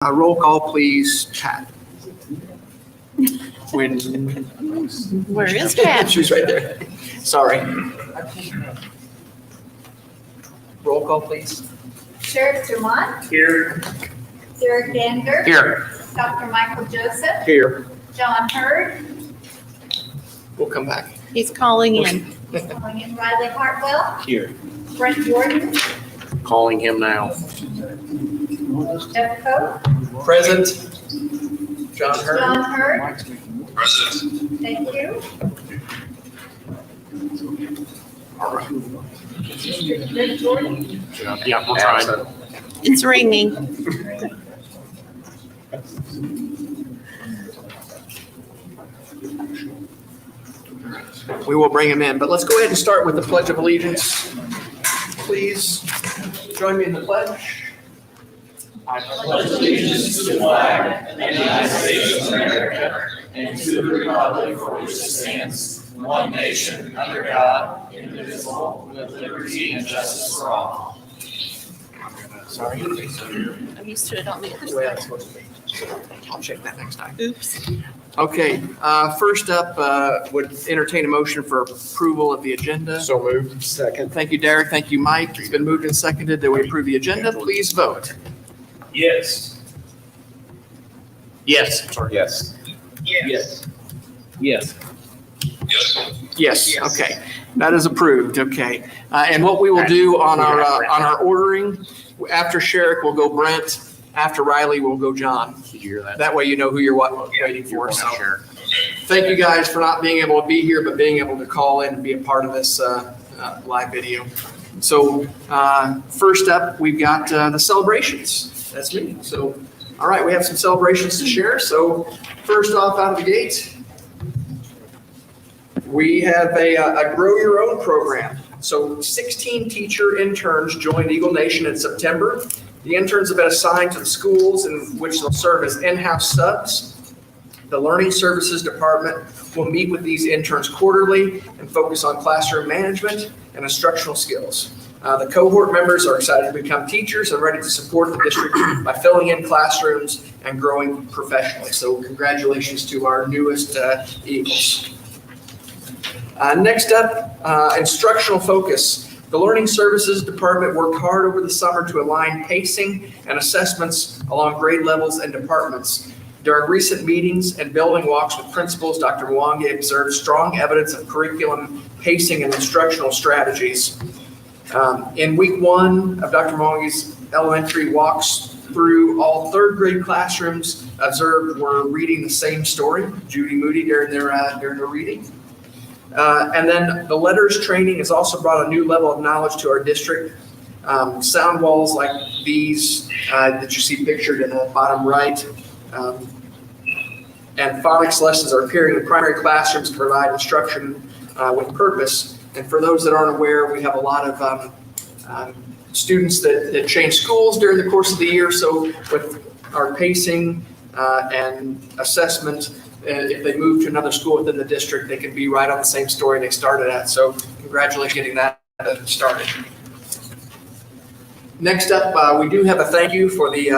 Roll call, please, Pat. Where is Pat? She's right there. Sorry. Roll call, please. Sheriff Dumont, Here. Derek Gander, Here. Dr. Michael Joseph, Here. John Hurd, We'll come back. He's calling in. calling in Riley Hartwell, Here. Brent Jordan, Calling him now. Jeff Coe, Present. John Hurd. John Hurd, Present. thank you. All right. Brent Jordan, Yeah, we'll try. It's ringing. We will bring him in, but let's go ahead and start with the Pledge of Allegiance. Please join me in the pledge. I pledge allegiance to the flag of the United States of America and to the republic for which it stands, one nation, under God, indivisible, with liberty and justice for all. Sorry. I'm used to it on the The other way side. I'm supposed to be. I'll check that next time. Oops. Okay, first up, would entertain a motion for approval of the agenda. So moved. Second. Thank you, Derek. Thank you, Mike. It's been moved and seconded that we approve the agenda. Please vote. Yes. Yes. Sorry. Yes. Yes. Yes. Yes. Yes, okay. That is approved, okay. And what we will do on our ordering, after Sherrick, we'll go Brent. After Riley, we'll go John. Did you hear that? That way you know who you're waiting You're for. going So to share. thank you guys for not being able to be here, but being able to call in and be a part of this live video. So first up, we've got the celebrations. That's me. So, all right, we have some celebrations to share. So first off, out of the gate, we have a Grow Your Own program. So 16 teacher interns joined Eagle Nation in September. The interns have been assigned to the schools in which they'll serve as in-house subs. The Learning Services Department will meet with these interns quarterly and focus on classroom management and instructional skills. The cohort members are excited to become teachers and ready to support the district by filling in classrooms and growing professionally. So congratulations to our newest Eagles. Next up, instructional focus. The Learning Services Department worked hard over the summer to align pacing and assessments along grade levels and departments. During recent meetings and building walks with principals, Dr. Mwangi observed strong evidence of curriculum pacing and instructional strategies. In week one of Dr. Mwangi's elementary walks through, all third grade classrooms observed were reading the same story, Judy Moody, during their reading. And then the letters training has also brought a new level of knowledge to our district. Sound walls like these that you see pictured in the bottom right, and phonics lessons are appearing in primary classrooms to provide instruction with purpose. And for those that aren't aware, we have a lot of students that change schools during the course of the year. So with our pacing and assessment, if they move to another school within the district, they can be right on the same story they started at. So congratulations getting that started. Next up, we do have a thank you for the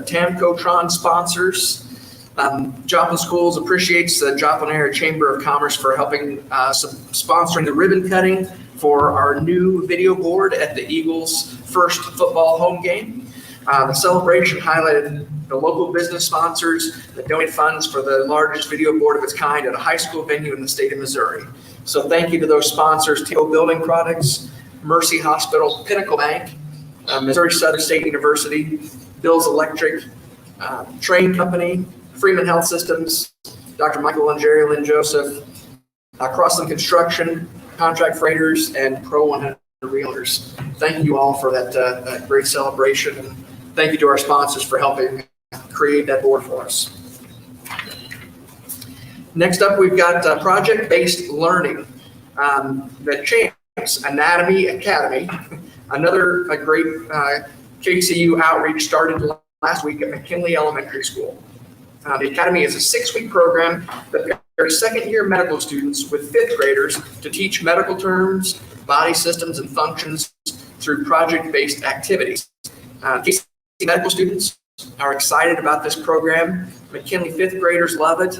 Tamcotron sponsors. Joplin Schools appreciates the Joplin Area Chamber of Commerce for helping sponsoring the ribbon cutting for our new video board at the Eagles' first football home game. The celebration highlighted the local business sponsors that donate funds for the largest video board of its kind at a high school venue in the state of Missouri. So thank you to those sponsors: Teal Building Products, Mercy Hospital, Pinnacle Bank, Missouri Southern State University, Bill's Electric, Train Company, Freeman Health Systems, Dr. Michael and Jerry Lynn Joseph, Crossland Construction, Contract Freighters, and Pro 100 Realtors. Thank you all for that great celebration, and thank you to our sponsors for helping create that board for us. Next up, we've got project-based learning. The Champs Anatomy Academy, another great KCU outreach started last week at McKinley Elementary School. The Academy is a 6-week program that pairs second-year medical students with 5th graders to teach medical terms, body systems, and functions through project-based activities. KCU medical students are excited about this program. McKinley fifth graders love it,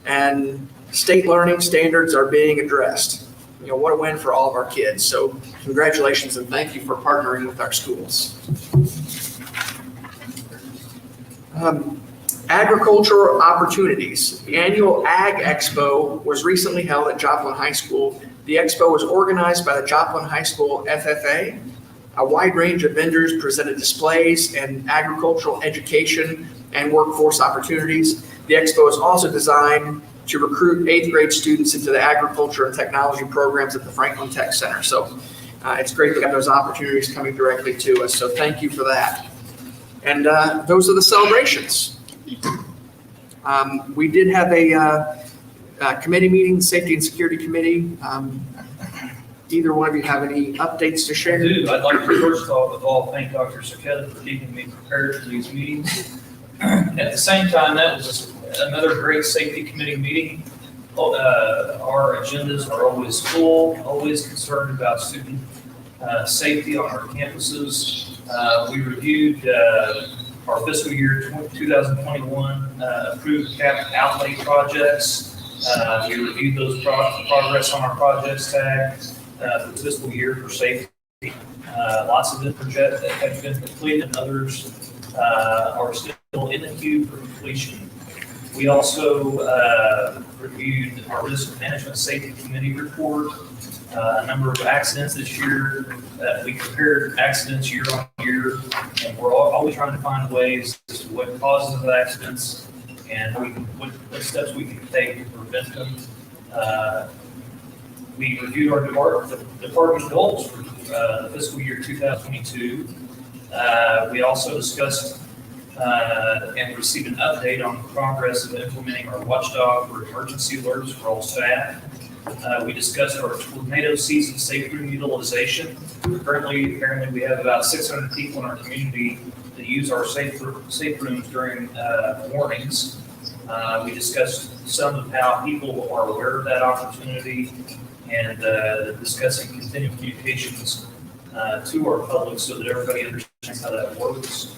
and state learning standards are being addressed. You know, what a win for all of our kids. So congratulations and thank you for partnering with our schools. Agricultural opportunities. The annual Ag Expo was recently held at Joplin High School. The expo was organized by the Joplin High School FFA. A wide range of vendors presented displays and agricultural education and workforce opportunities. The expo is also designed to recruit 8th grade students into the agriculture and technology programs at the Franklin Tech Center. So it's great to have those opportunities coming directly to us. So thank you for that. And those are the celebrations. We did have a committee meeting, Safety and Security Committee. Either one of you have any updates to share? I do. I'd like to first of all thank Dr. Saketa for keeping me prepared for these meetings. At the same time, that was another great safety committee meeting. Our agendas are always full, always concerned about student safety on our campuses. We reviewed our fiscal year 2021 approved cap outlay projects. We reviewed those progress on our projects tag for the fiscal year for safety. Lots of different projects that have been completed and others are still in the queue for completion. We also reviewed our risk management safety committee report. A number of accidents this year. We compared accidents year on year, and we're always trying to find ways as to what causes the accidents and what steps we can take to prevent them. We reviewed our department goals for the fiscal year 2022. We also discussed and received an update on the progress of implementing our watchdog for emergency alerts for all staff. We discussed our tornado season safe room utilization. Currently, apparently, we have about 600 people in our community that use our safe rooms during warnings. We discussed some of how people are aware of that opportunity and discussing continued communications to our public so that everybody understands how that works.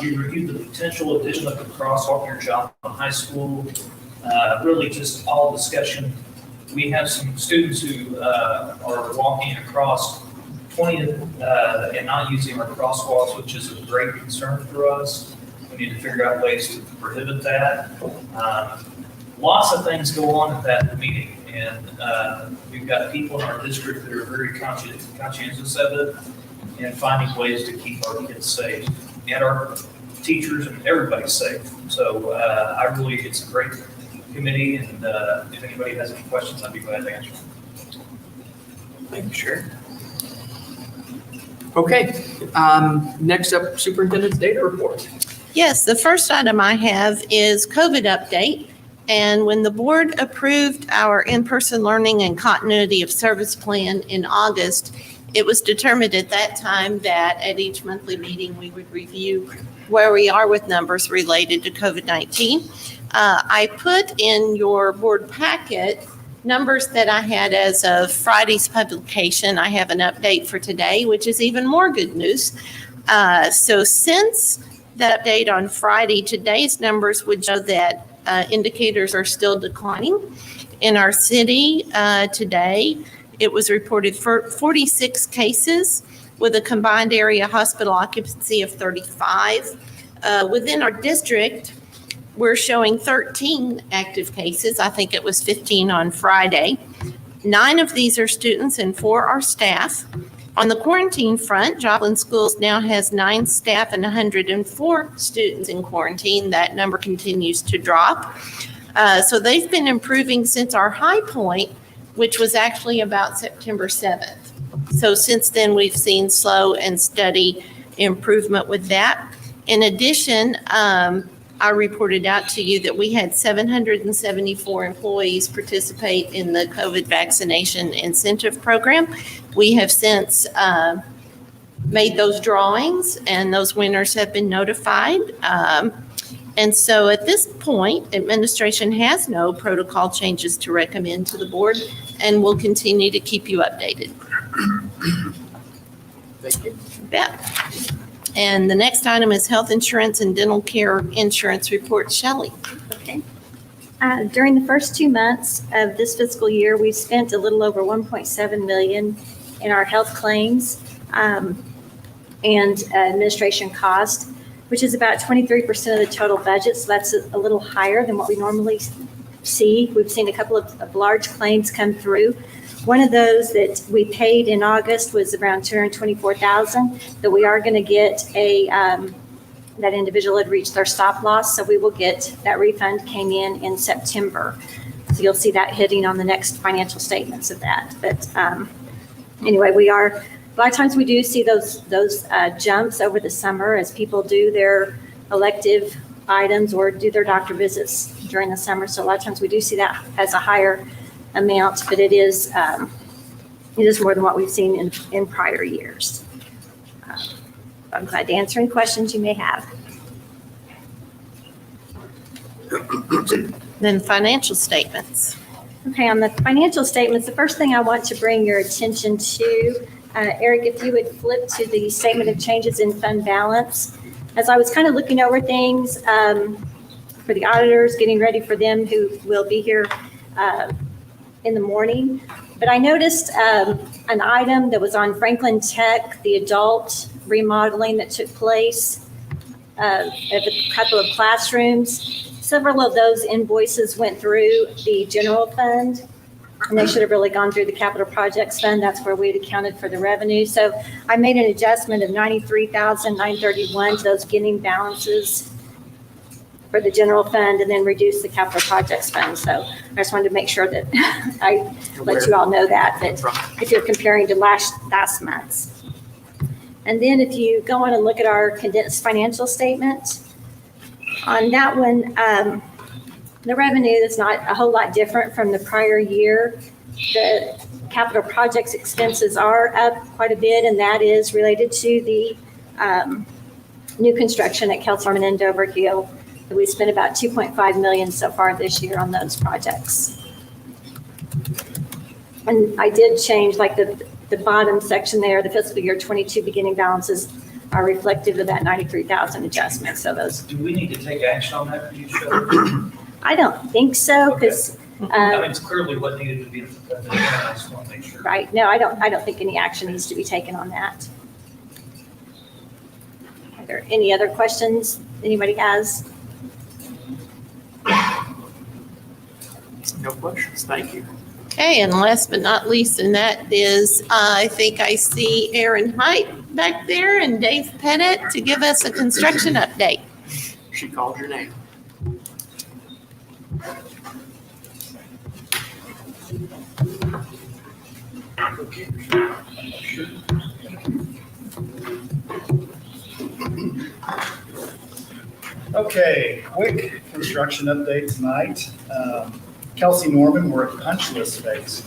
We reviewed the potential addition of a crosswalk near Joplin High School. Really just all discussion. We have some students who are walking across 20 and not using our crosswalks, which is a great concern for us. We need to figure out ways to prohibit that. Lots of things go on at that meeting, and we've got people in our district that are very conscientious of it and finding ways to keep our kids safe and our teachers and everybody safe. So it's a great committee, and if anybody has any questions, I'd be glad to answer them. Thank you, Sharon. Okay, next up, Superintendent's data report. Yes, the first item I have is COVID update. And when the board approved our in-person learning and continuity of service plan in August, it was determined at that time that at each monthly meeting, we would review where we are with numbers related to COVID-19. I put in your board packet numbers that I had as of Friday's publication. I have an update for today, which is even more good news. So since that update on Friday, today's numbers would show that indicators are still declining. In our city today, it was reported for 46 cases with a combined area hospital occupancy of 35. Within our district, we're showing 13 active cases. I think it was 15 on Friday. 9 of these are students and 4 are staff. On the quarantine front, Joplin Schools now has 9 staff and 104 students in quarantine. That number continues to drop. So they've been improving since our high point, which was actually about September 7th. So since then, we've seen slow and steady improvement with that. In addition, I reported out to you that we had 774 employees participate in the COVID vaccination incentive program. We have since made those drawings, and those winners have been notified. And so at this point, administration has no protocol changes to recommend to the board, and we'll continue to keep you updated. Thank you. Yeah. And the next item is health insurance and dental care insurance report. Shelley. Okay. During the first 2 months of this fiscal year, we've spent a little over 1.7 million in our health claims and administration cost, which is about 23% of the total budget. So that's a little higher than what we normally see. We've seen a couple of large claims come through. One of those that we paid in August was around $224,000, that we are going to get that individual had reached their stop loss, so we will get that refund came in September. So you'll see that hitting on the next financial statements of that. But anyway, a lot of times we do see those jumps over the summer as people do their elective items or do their doctor visits during the summer. So a lot of times we do see that as a higher amount, but it is more than what we've seen in prior years. I'm glad to answer any questions you may have. Then financial statements. Okay, on the financial statements, the first thing I want to bring your attention to, Eric, if you would flip to the statement of changes in fund balance. As I was kind of looking over things for the auditors, getting ready for them who will be here in the morning, but I noticed an item that was on Franklin Tech, the adult remodeling that took place of a couple of classrooms. Several of those invoices went through the general fund, and they should have really gone through the capital projects fund. That's where we had accounted for the revenue. So I made an adjustment of $93,931 to those beginning balances for the general fund, and then reduce the capital projects fund. So I just wanted to make sure that I let you all know that if you're comparing to last month's. And then if you go on and look at our condensed financial statement, on that one, the revenue is not a whole lot different from the prior year. The capital projects expenses are up quite a bit, and that is related to the new construction at Kelsorman and Dover Hill. We spent about $2.5 million so far this year on those projects. And I did change, like the bottom section there, the fiscal year 22 beginning balances are reflective of that 93,000 adjustment. So those. Do we need to take action on that for you, Shelley? I don't think so, because. I mean, it's clearly what needed to be done. I just want to make sure. Right. No, I don't think any action needs to be taken on that. Are there any other questions anybody has? No questions. Thank you. Okay, and last but not least, and that is, I think I see Aaron Height back there and Dave Pettit to give us a construction update. She called your name. Okay, quick construction update tonight. Kelsey Norman, we're at punch list phase.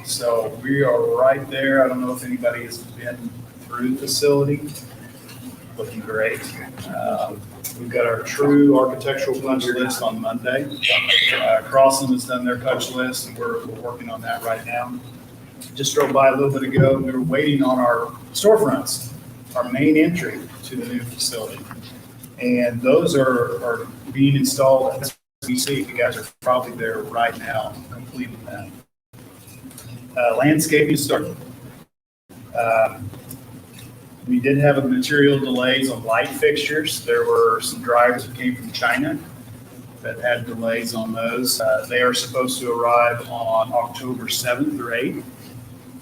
So we are right there. I don't know if anybody has been through the facility. Looking great. We've got our true architectural punch list on Monday. Crossland has done their punch list, and we're working on that right now. Just drove by a little bit ago. We were waiting on our storefronts, our main entry to the new facility. And those are being installed as we see. You guys are probably there right now, completing that. Landscaping started. We did have a material delays on light fixtures. There were some drivers that came from China that had delays on those. They are supposed to arrive on October 7th or 8th.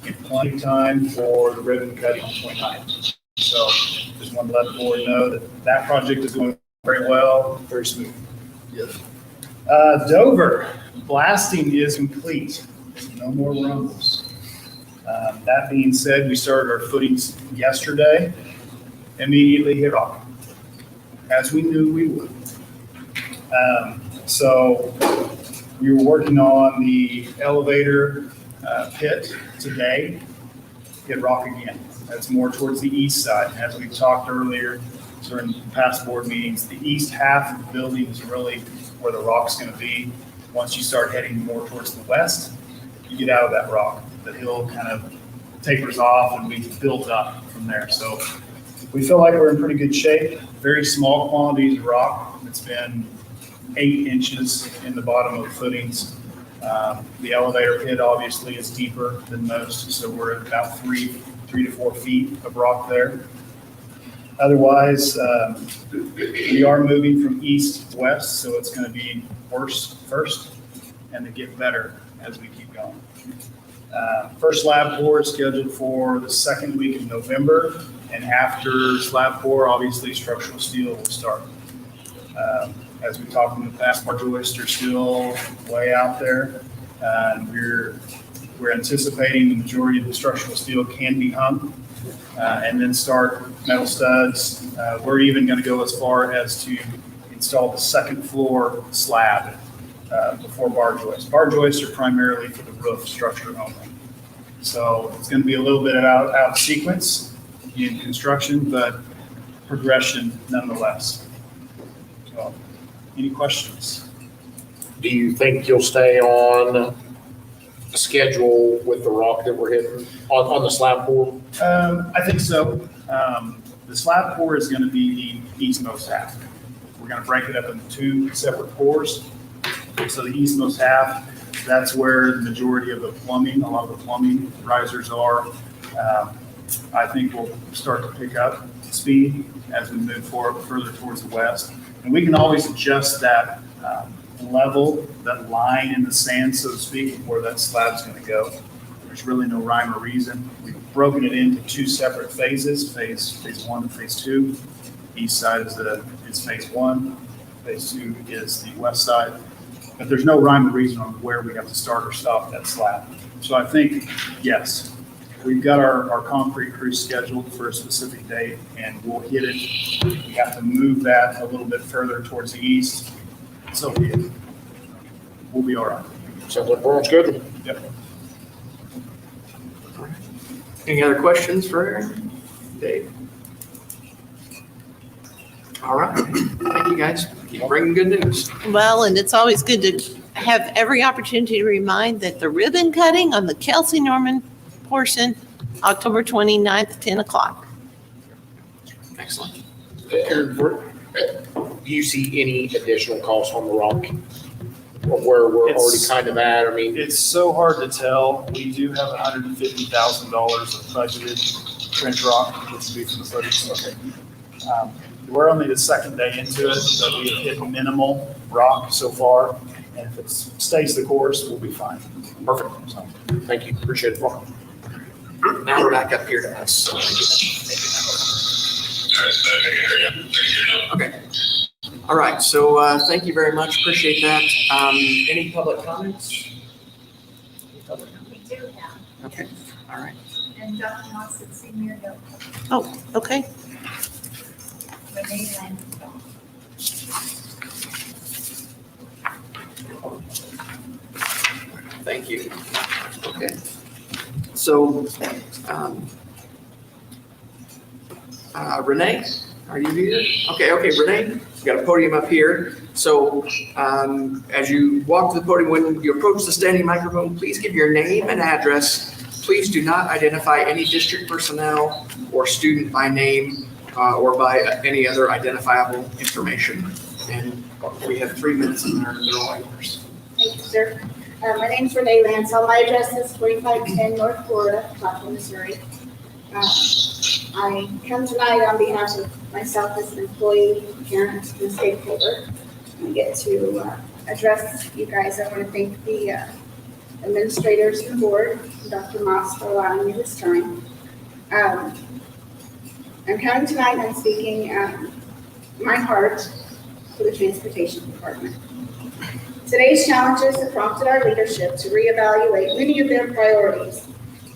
In plenty of time for the ribbon cutting on 29th. So just want to let the board know that that project is going very well, very smooth. Yes. Dover, blasting is complete. No more rumbles. That being said, we started our footings yesterday, immediately hit rock, as we knew we would. So we were working on the elevator pit today, hit rock again. That's more towards the east side. As we talked earlier during past board meetings, the east half of the building is really where the rock's going to be. Once you start heading more towards the west, you get out of that rock. The hill kind of tapers off and we built up from there. So We feel like we're in pretty good shape. Very small quantities of rock. It's been 8 inches in the bottom of the footings. The elevator pit obviously is deeper than most, so we're at about 3 to 4 feet of rock there. Otherwise, we are moving from east to west, so it's going to be worse first and to get better as we keep going. First slab pour is scheduled for the second week of November, and after slab pour, obviously structural steel will start. As we talked in the past, our joists are still way out there. And we're anticipating the majority of the structural steel can be hung and then start metal studs. We're even going to go as far as to install the second floor slab before bar joists. Bar joists are primarily for the roof structure only. So it's going to be a little bit out of sequence in construction, but progression nonetheless. So, any questions? Do you think you'll stay on the schedule with the rock that we're hitting on the slab pour? I think so. The slab pour is going to be the eastmost half. We're going to break it up into 2 separate pours. So the eastmost half, that's where the majority of the plumbing, a lot of the plumbing risers are. I think we'll start to pick up speed as we move forward further towards the west. And we can always adjust that level, that line in the sand, so to speak, of where that slab's going to go. There's really no rhyme or reason. We've broken it into 2 separate phases, phase 1 and phase 2. East side is phase 1, phase 2 is the west side. But there's no rhyme or reason on where we have to start or stop that slab. So I think, yes, we've got our concrete crew scheduled for a specific date, and we'll hit it. We have to move that a little bit further towards the east. So be it. We'll be all right. Sounds like we're on schedule. Yep. Any other questions for Aaron? Dave? All right. Thank you, guys. Keep bringing good news. Well, and it's always good to have every opportunity to remind that the ribbon cutting on the Kelsey Norman portion, October 29th, 10 o'clock. Excellent. Aaron, do you see any additional costs on the rock? Or where we're already It's- kind of at? I mean, It's so hard to tell. We do have $150,000 of budgeted trench rock, which would be for the footings. Okay. We're only the second day into it, but we have hit minimal rock so far. And if it stays the course, we'll be fine. perfect. So, Thank you. Appreciate it. Now we're back up here to us. So okay. All right. So thank you very much. Appreciate that. Any public comments? Any public comments? We do have, Okay. All right. and Dr. Moss at Senior Hill, Oh, okay. Renee Land. Thank you. Okay. So, Renee, are you here? Okay, Renee, we got a podium up here. So, as you walk to the podium, when you approach the standing microphone, please give your name and address. Please do not identify any district personnel or student by name or by any other identifiable information. And we have 3 minutes and they're all yours. Thank you, sir. My name's Renee Lansell. My address is 4510 North Florida, Joplin, Missouri. I come tonight on behalf of myself as an employee, parent, and stakeholder. I get to address you guys. I want to thank the administrators and board, Dr. Moss, for allowing me this time. I'm coming tonight and I'm speaking my heart for the transportation department. Today's challenges have prompted our leadership to reevaluate many of their priorities.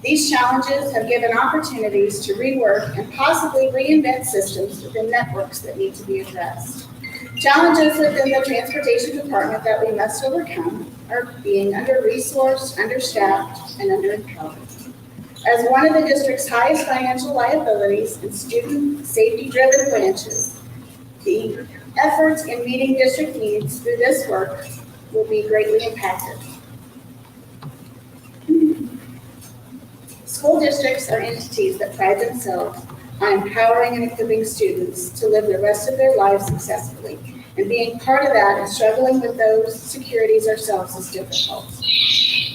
These challenges have given opportunities to rework and possibly reinvent systems within networks that need to be addressed. Challenges within the transportation department that we must overcome are being under-resourced, understaffed, and under-empowered. As one of the district's highest financial liabilities and student safety-driven branches, the efforts in meeting district needs through this work will be greatly impacted. School districts are entities that pride themselves on empowering and equipping students to live the rest of their lives successfully. And being part of that and struggling with those securities ourselves is difficult.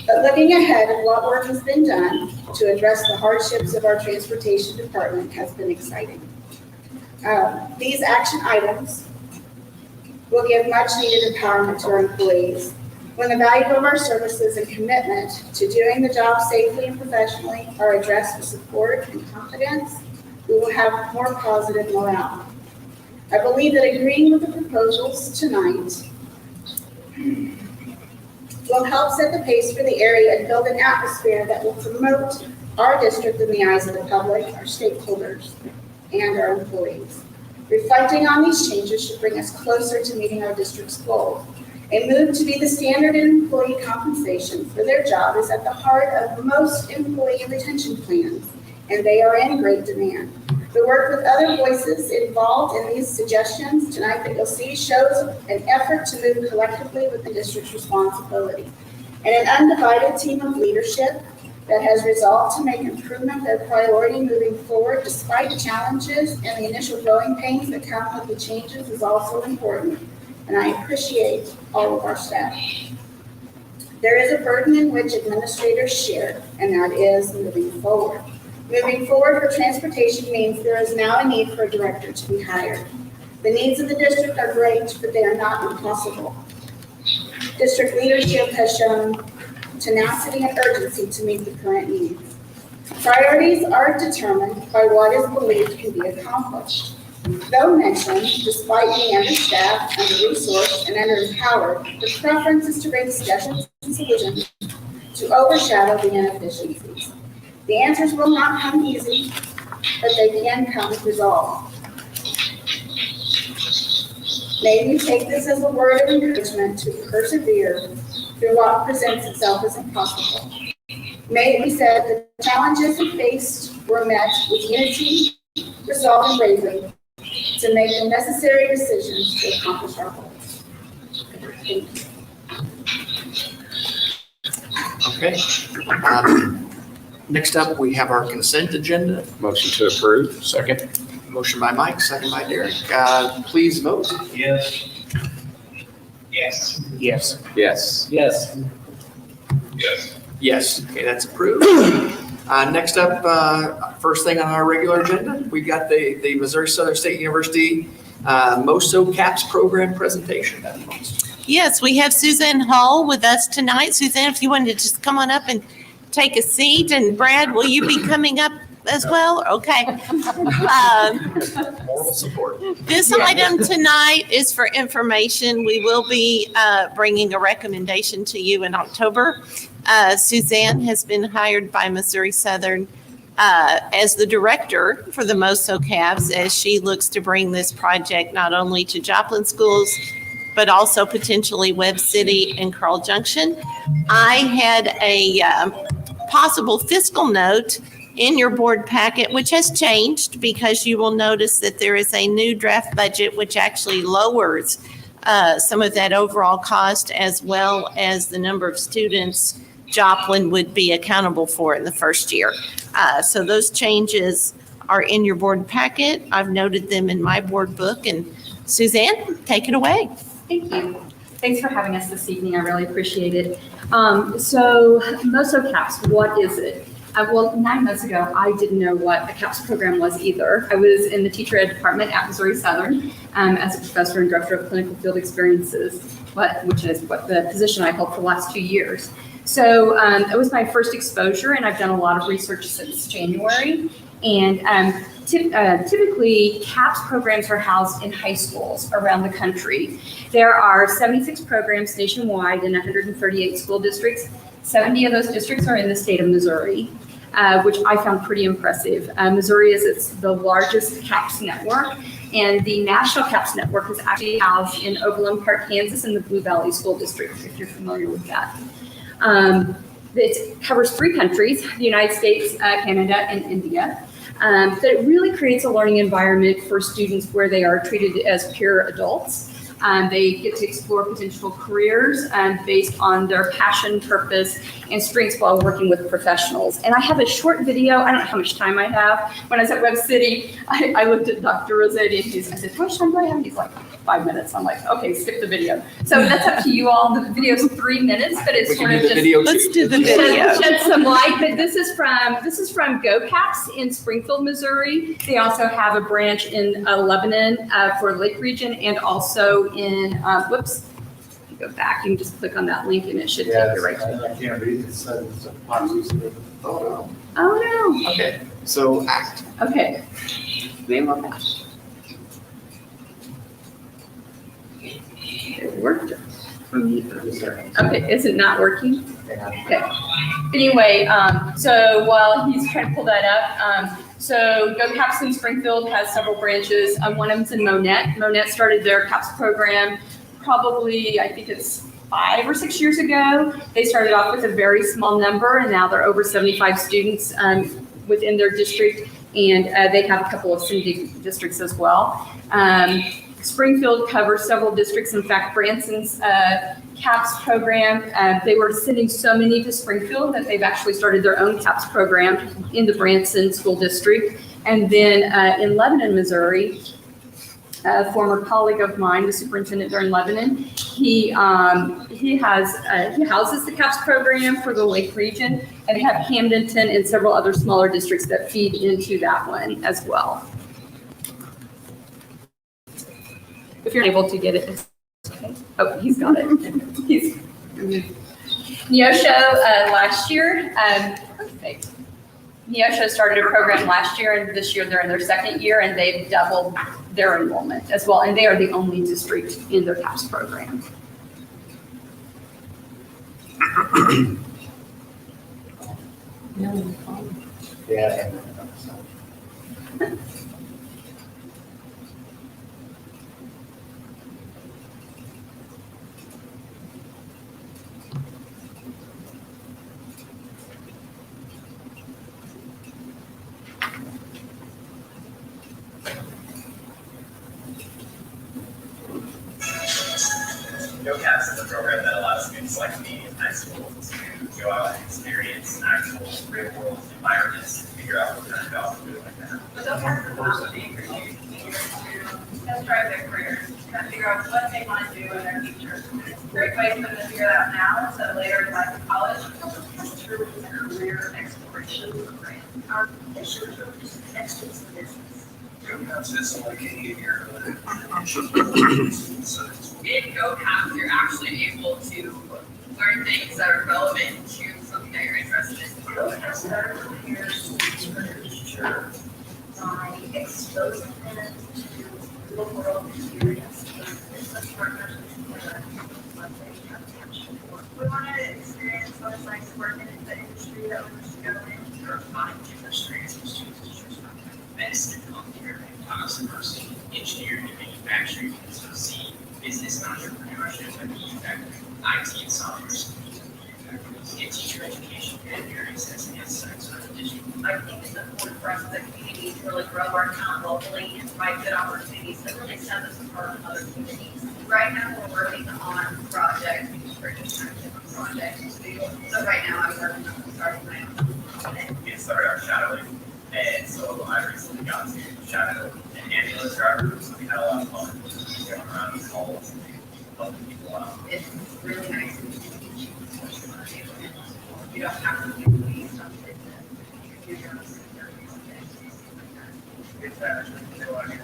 But looking ahead at what work has been done to address the hardships of our transportation department has been exciting. These action items will give much needed empowerment to our employees. When the value of our services and commitment to doing the job safely and professionally are addressed with support and confidence, we will have more positive morale. I believe that agreeing with the proposals tonight will help set the pace for the area and build an atmosphere that will promote our district in the eyes of the public, our stakeholders, and our employees. Reflecting on these changes should bring us closer to meeting our district's goal. A move to be the standard in employee compensation for their job is at the heart of most employee retention plans, and they are in great demand. The work with other voices involved in these suggestions tonight that you'll see shows an effort to move collectively with the district's responsibility, and an undivided team of leadership that has resolved to make improvement their priority moving forward despite challenges, and the initial growing pains that come with the changes is also important, and I appreciate all of our staff. There is a burden in which administrators share, and that is moving forward. Moving forward for transportation means there is now a need for a director to be hired. The needs of the district are great, but they are not impossible. District leadership has shown tenacity and urgency to meet the current needs. Priorities are determined by what is believed can be accomplished. Though mentioned, despite being understaffed, under-resourced, and under-empowered, the preference is to bring discussions and solutions to overshadow the inefficiencies. The answers will not come easy, but they can come with resolve. May we take this as a word of encouragement to persevere through what presents itself as impossible. May it be said that the challenges we faced were met with unity, resolve, and bravery to make the necessary decisions to accomplish our goals. Thank you. Okay. Next up, we have our consent agenda. Motion to approve. Second. Motion by Mike, second by Derek. Please vote. Yes. Yes. Yes. Yes. Yes. Yes. Yes. Okay, that's approved. Next up, first thing on our regular agenda, we've got the Missouri Southern State University MOSO CAPS program presentation. Yes, we have Suzanne Hall with us tonight. Suzanne, if you wanted to just come on up and take a seat, and Brad, will you be coming up as well? Okay. Moral support. This item tonight is for information. We will be bringing a recommendation to you in October. Suzanne has been hired by Missouri Southern as the director for the MOSO CAPS, as she looks to bring this project not only to Joplin schools, but also potentially Webb City and Carl Junction. I had a possible fiscal note in your board packet, which has changed because you will notice that there is a new draft budget which actually lowers some of that overall cost, as well as the number of students Joplin would be accountable for in the first year. So those changes are in your board packet. I've noted them in my board book. And Suzanne, take it away. Thank you. Thanks for having us this evening. I really appreciate it. So MOSO CAPS, what is it? Well, 9 months ago, I didn't know what a CAPS program was either. I was in the teacher ed department at Missouri Southern as a professor and director of clinical field experiences, which is what the position I held for the last 2 years. So it was my first exposure, and I've done a lot of research since January. And typically, CAPS programs are housed in high schools around the country. There are 76 programs nationwide in 138 school districts. 70 of those districts are in the state of Missouri, which I found pretty impressive. Missouri is the largest CAPS network, and the National CAPS network is actually housed in Overland Park, Kansas, in the Blue Valley School District, if you're familiar with that. It covers 3 countries, the United States, Canada, and India. So it really creates a learning environment for students where they are treated as peer adults. They get to explore potential careers based on their passion, purpose, and strengths while working with professionals. And I have a short video. I don't know how much time I have. When I was at Web City, I looked at Dr. Rossetti and I said, how much time do I have? He's like, 5 minutes. I'm like, okay, skip the video. So that's up to you all. The video's 3 minutes, but it's We sort can of do the just video Let's too. do the video. shed some light. But this is from Go Caps in Springfield, Missouri. They also have a branch in Lebanon for Lake Region, and also in whoops. If you go back, you can just click on that link and it should take you right to it. I can't read it. It says it's a box. Oh no. Okay, so act. Okay. Maybe more fast. It worked for me. Okay, is it not working? Okay. Anyway, so while he's trying to pull that up, so Go Caps in Springfield has several branches. One of them's in Monette. Monette started their CAPS program probably, I think it's 5 or 6 years ago. They started off with a very small number, and now they're over 75 students within their district, and they have a couple of syndic districts as well. Springfield covers several districts. In fact, Branson's CAPS program, they were sending so many to Springfield that they've actually started their own CAPS program in the Branson School District. And then in Lebanon, Missouri, a former colleague of mine, the superintendent there in Lebanon, he houses the CAPS program for the Lake Region, and they have Hamdenton and several other smaller districts that feed into that one as well. If you're able to get it, it's okay. Oh, he's got it. He's Neosho last year. Perfect. Neosho started a program last year, and this year they're in their second year, and they've doubled their enrollment as well. And they are the only district in their CAPS program. Yeah. Go Caps is a program that allows students like me in high school to go out and experience actual real-world environments and figure out what kind of jobs to do like that. But those are the ones that they create to test drive their careers, kind of figure out what they want to do in their future. It's a great way for them to figure that out now instead of later in life in college. It's truly a career exploration program. Our mission is excellence in business. Go Caps is like a year. In Go Caps, you're actually able to learn things that are relevant to something that you're interested in. Go Caps better prepares students by exposing them to real world experience with business partners and what they have passion for. We want to experience what it's like to work in the industry that we're just going in. There are 5 different streams of students choose from: medicine, healthcare, nursing, engineering, and manufacturing. So see business and entrepreneurship and manufacturing, IT and software solutions and manufacturing, and teacher education and various SNS sites for additional. I think it's important for us as a community to really grow our talent locally and provide good opportunities that really set us apart from other communities. Right now, we're working on projects, we're just trying to different projects. So right now, I'm working on starting my own. Get started our shadowing, and so I recently got to shadow an ambulance driver, so we had a lot of fun going around these halls and helping people out. It's really nice to teach you, especially when you're able to. You don't have to do these stuff. You can do your own securities and things like that. It's actually, you know, I mean,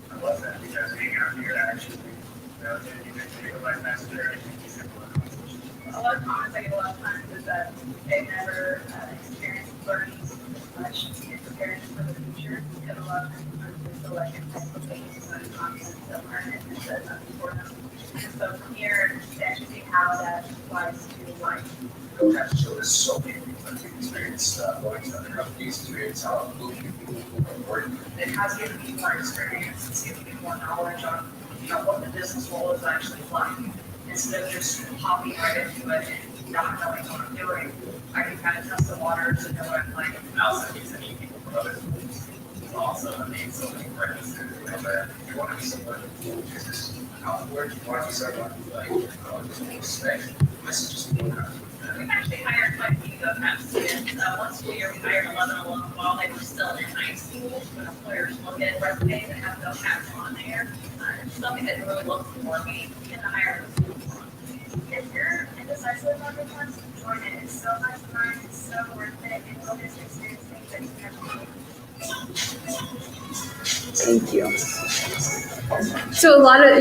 I love that because being out here actually, you know, you can take a life master and you can A lot of comments I get a lot of times is that they've never experienced learning as much and preparing for the future. And a lot of times they feel like it's complicated and content to learn it and says nothing for them. And so from here, they actually see how that applies to life. Go Caps showed us so many things that we experienced going to other companies, experience how moving people work. It has given me more experience and given me more knowledge on, you know, what the business role is actually like. Instead of just hopping right into it and not knowing what I'm doing, I can kind of test the waters and know what I'm like. And also, it's any people from other schools. also made so many friends and whatever. You want to be someone who just outward, you want to be someone who like respect messages being out. We've actually hired quite a few CAPS students. One school year, we hired 11 alum while they were still in high school. When employers look at resumes that have no CAPS on there, it's something that really looks for me in the hiring. If you're indecisive about your plans, join it. It's so much fun. It's so worth it. And you'll just experience things that you never did. Thank you. So a lot of,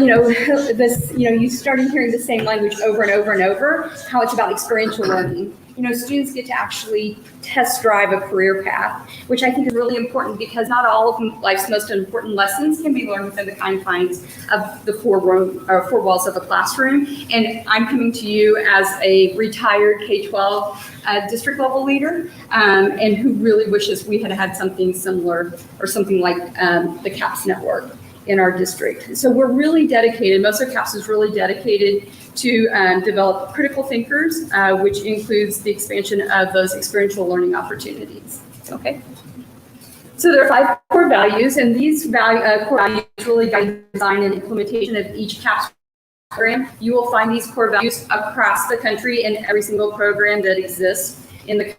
this, you started hearing the same language over and over and over, how it's about experiential learning. Students get to actually test drive a career path, which I think is really important because not all of life's most important lessons can be learned within the confines of the four walls of a classroom. And I'm coming to you as a retired K-12 district level leader, and who really wishes we had had something similar or something like the CAPS network in our district. So we're really dedicated, MOSO CAPS is really dedicated to develop critical thinkers, which includes the expansion of those experiential learning opportunities. Okay. So there are 5 core values, and these core values really guide the design and implementation of each CAPS program. You will find these core values across the country in every single program that exists in the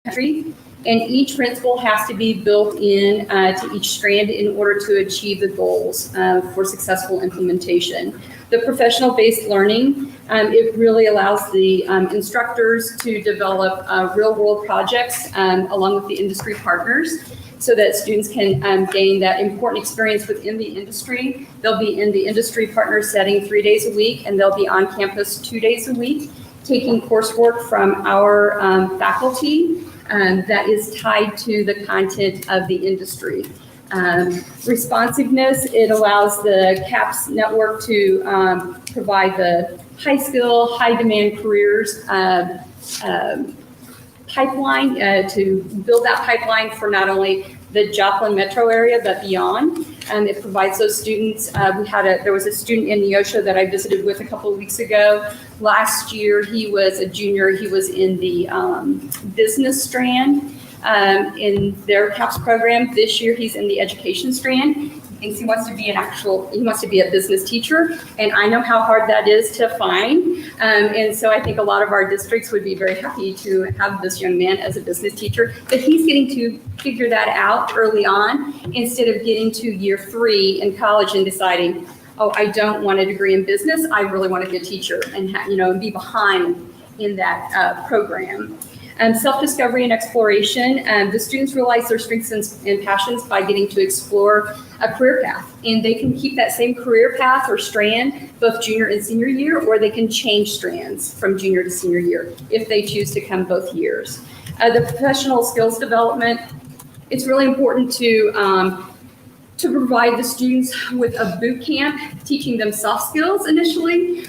country. And each principle has to be built in to each strand in order to achieve the goals for successful implementation. The professional-based learning, it really allows the instructors to develop real-world projects along with the industry partners so that students can gain that important experience within the industry. They'll be in the industry partner setting 3 days a week, and they'll be on campus 2 days a week, taking coursework from our faculty that is tied to the content of the industry. Responsiveness, it allows the CAPS network to provide the high skill, high demand careers pipeline, to build that pipeline for not only the Joplin metro area, but beyond. And it provides those students, there was a student in Neosho that I visited with a couple of weeks ago. Last year, he was a junior, he was in the business strand in their CAPS program. This year, he's in the education strand. He thinks he wants to be he wants to be a business teacher, and I know how hard that is to find. And so I think a lot of our districts would be very happy to have this young man as a business teacher, but he's getting to figure that out early on instead of getting to year 3 in college and deciding, oh, I don't want a degree in business, I really want to be a teacher, and and be behind in that program. Self-discovery and exploration. The students realize their strengths and passions by getting to explore a career path. And they can keep that same career path or strand both junior and senior year, or they can change strands from junior to senior year if they choose to come both years. The professional skills development, it's really important to provide the students with a boot camp, teaching them soft skills initially,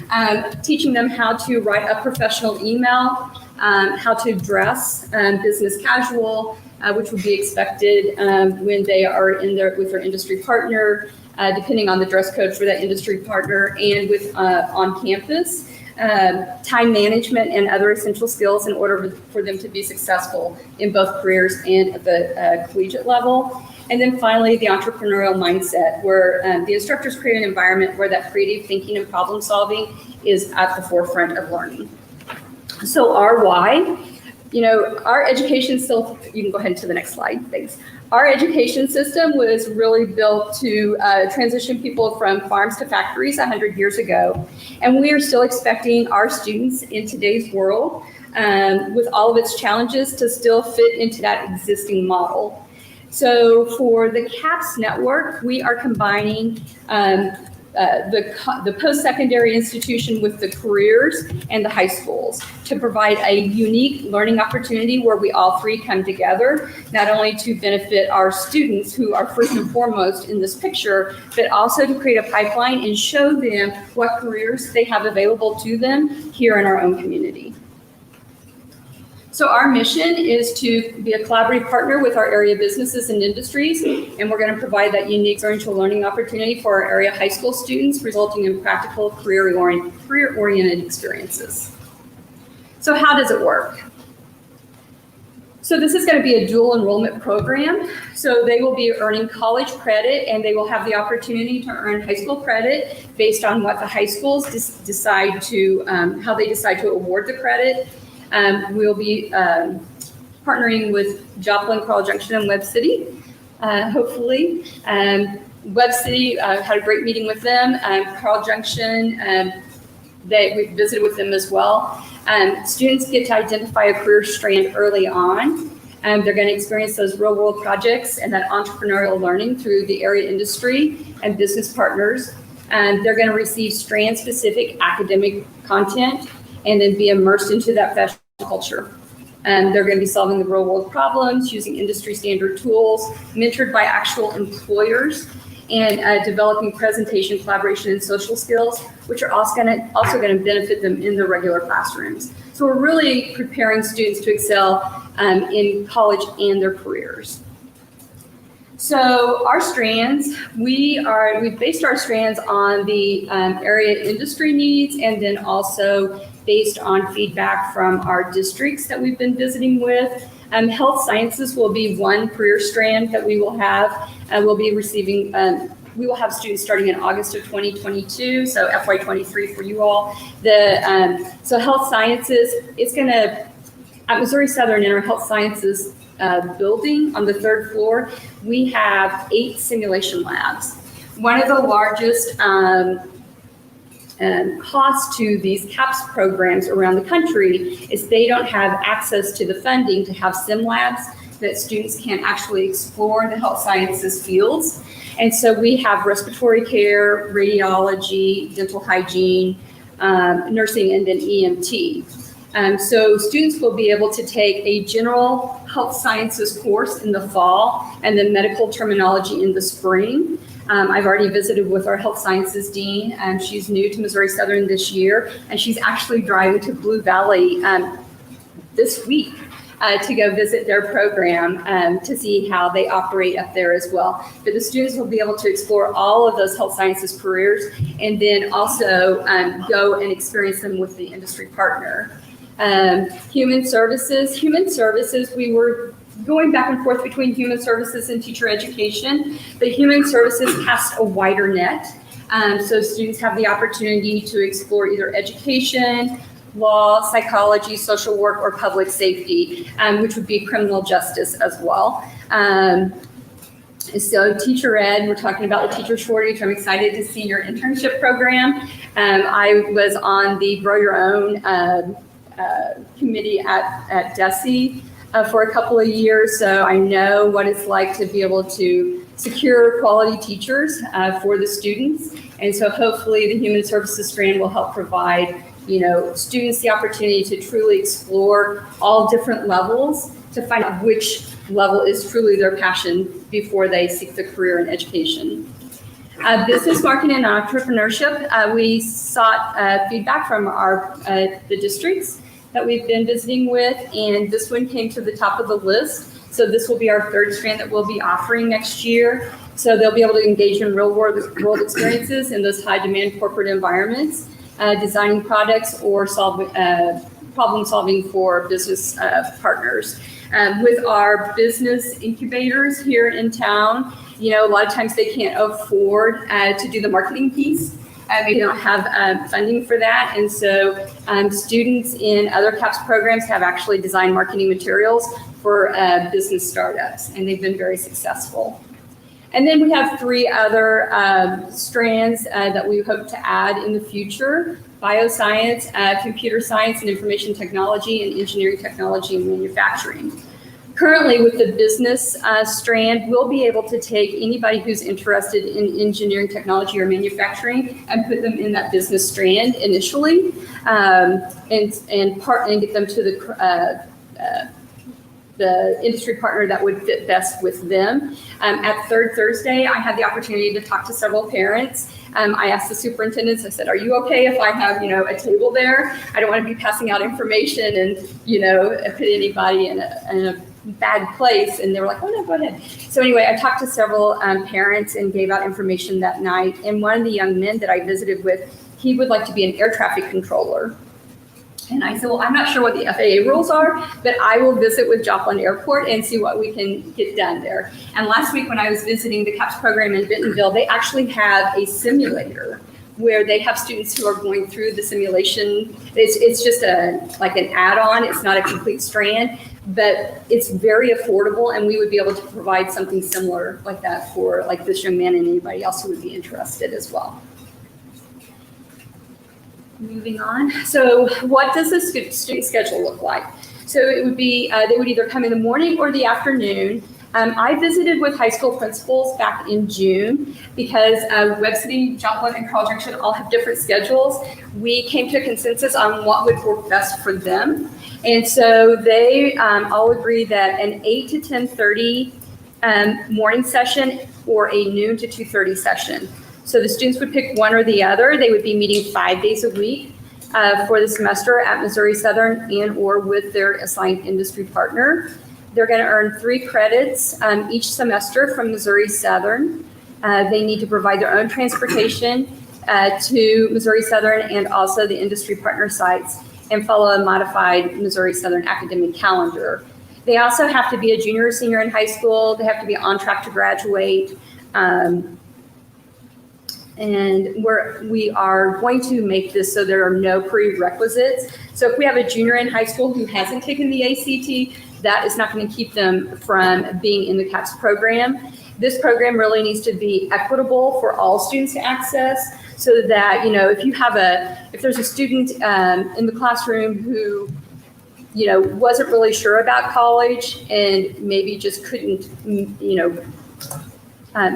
teaching them how to write a professional email, how to dress business casual, which would be expected when they are with their industry partner, depending on the dress code for that industry partner, and with on campus. Time management and other essential skills in order for them to be successful in both careers and at the collegiate level. And then finally, the entrepreneurial mindset, where the instructors create an environment where that creative thinking and problem solving is at the forefront of learning. So our why, our education still, you can go ahead to the next slide, thanks. Our education system was really built to transition people from farms to factories 100 years ago. And we are still expecting our students in today's world, with all of its challenges, to still fit into that existing model. So for the CAPS network, we are combining the post-secondary institution with the careers and the high schools to provide a unique learning opportunity where we all three come together, not only to benefit our students who are first and foremost in this picture, but also to create a pipeline and show them what careers they have available to them here in our own community. So our mission is to be a collaborative partner with our area businesses and industries, and we're going to provide that unique experiential learning opportunity for our area high school students, resulting in practical career-oriented experiences. So how does it work? So this is going to be a dual enrollment program. So they will be earning college credit, and they will have the opportunity to earn high school credit based on what the high schools decide to, how they decide to award the credit. We'll be partnering with Joplin, Coral Junction, and Webb City, hopefully. Webb City, had a great meeting with them. Coral Junction, we visited with them as well. Students get to identify a career strand early on. They're going to experience those real world projects and that entrepreneurial learning through the area industry and business partners. They're going to receive strand specific academic content and then be immersed into that professional culture. They're going to be solving the real world problems using industry standard tools, mentored by actual employers, and developing presentation, collaboration, and social skills, which are also going to benefit them in the regular classrooms. So we're really preparing students to excel in college and their careers. So our strands, we've based our strands on the area industry needs, and then also based on feedback from our districts that we've been visiting with. Health sciences will be one career strand that we will have. We'll be receiving, we will have students starting in August of 2022, so FY23 for you all. So health sciences is going to, at Missouri Southern in our health sciences building on the 3rd floor, we have 8 simulation labs. One of the largest cost to these CAPS programs around the country is they don't have access to the funding to have sim labs that students can actually explore the health sciences fields. And so we have respiratory care, radiology, dental hygiene, nursing, and then EMT. So students will be able to take a general health sciences course in the fall and then medical terminology in the spring. I've already visited with our health sciences dean, and she's new to Missouri Southern this year, and she's actually driving to Blue Valley this week to go visit their program to see how they operate up there as well. But the students will be able to explore all of those health sciences careers and then also go and experience them with the industry partner. Human services, we were going back and forth between human services and teacher education, but human services cast a wider net. So students have the opportunity to explore either education, law, psychology, social work, or public safety, which would be criminal justice as well. So teacher ed, we're talking about the teacher shortage. I'm excited to see your internship program. I was on the Grow Your Own committee at DESE for a couple of years, so I know what it's like to be able to secure quality teachers for the students. And so hopefully the human services strand will help provide, students the opportunity to truly explore all different levels to find out which level is truly their passion before they seek the career in education. Business marketing and entrepreneurship, we sought feedback from the districts that we've been visiting with, and this one came to the top of the list. So this will be our 3rd strand that we'll be offering next year. So they'll be able to engage in real world experiences in those high demand corporate environments, designing products or problem solving for business partners. With our business incubators here in town, a lot of times they can't afford to do the marketing piece. They don't have funding for that. And so students in other CAPS programs have actually designed marketing materials for business startups, and they've been very successful. And then we have 3 other strands that we hope to add in the future: bioscience, computer science and information technology, and engineering technology and manufacturing. Currently, with the business strand, we'll be able to take anybody who's interested in engineering, technology, or manufacturing and put them in that business strand initially, and get them to the industry partner that would fit best with them. At 3rd Thursday, I had the opportunity to talk to several parents. I asked the superintendents, I said, are you okay if I have, a table there? I don't want to be passing out information and, put anybody in a bad place. And they were like, oh no, go ahead. So anyway, I talked to several parents and gave out information that night. And one of the young men that I visited with, he would like to be an air traffic controller. And I said, well, I'm not sure what the FAA rules are, but I will visit with Joplin Airport and see what we can get done there. And last week when I was visiting the CAPS program in Bentonville, they actually have a simulator where they have students who are going through the simulation. It's just like an add-on. It's not a complete strand, but it's very affordable, and we would be able to provide something similar like that for like this young man and anybody else who would be interested as well. Moving on. So what does the student schedule look like? So it would be, they would either come in the morning or the afternoon. I visited with high school principals back in June because Webb City, Joplin, and Carl Junction all have different schedules. We came to a consensus on what would work best for them. And so they all agreed that an 8 to 10:30 morning session or a noon to 2:30 session. So the students would pick one or the other. They would be meeting 5 days a week for the semester at Missouri Southern and or with their assigned industry partner. They're going to earn 3 credits each semester from Missouri Southern. They need to provide their own transportation to Missouri Southern and also the industry partner sites and follow a modified Missouri Southern academic calendar. They also have to be a junior or senior in high school. They have to be on track to graduate. And we are going to make this so there are no prerequisites. So if we have a junior in high school who hasn't taken the ACT, that is not going to keep them from being in the CAPS program. This program really needs to be equitable for all students to access so that, you know, if there's a student in the classroom who, you know, wasn't really sure about college and maybe just couldn't, you know,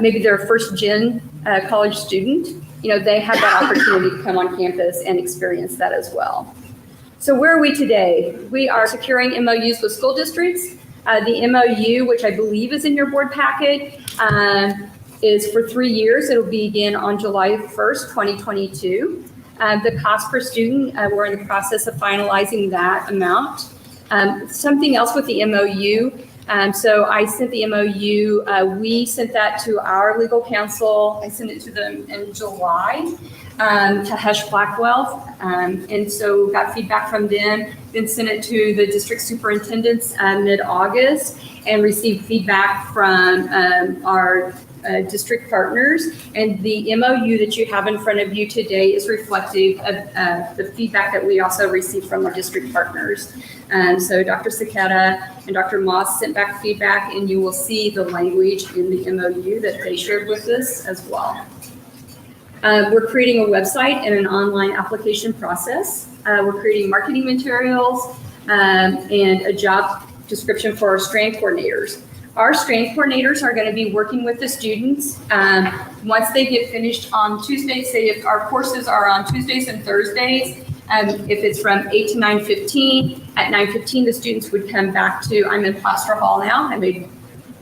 maybe they're a first gen college student, you know, they have that opportunity to come on campus and experience that as well. So where are we today? We are securing MOUs with school districts. The MOU, which I believe is in your board packet, is for 3 years. It'll begin on July 1st, 2022. The cost per student, we're in the process of finalizing that amount. Something else with the MOU. So I sent the MOU, we sent that to our legal counsel. I sent it to them in July, to Hush Blackwell. And so got feedback from them, then sent it to the district superintendents mid-August and received feedback from our district partners. And the MOU that you have in front of you today is reflective of the feedback that we also received from our district partners. So Dr. Saketa and Dr. Moss sent back feedback, and you will see the language in the MOU that they shared with us as well. We're creating a website and an online application process. We're creating marketing materials and a job description for our strand coordinators. Our strand coordinators are going to be working with the students once they get finished on Tuesdays. Say if our courses are on Tuesdays and Thursdays, if it's from 8 to 9:15, at 9:15 the students would come back to, I'm in Plaster Hall now, I made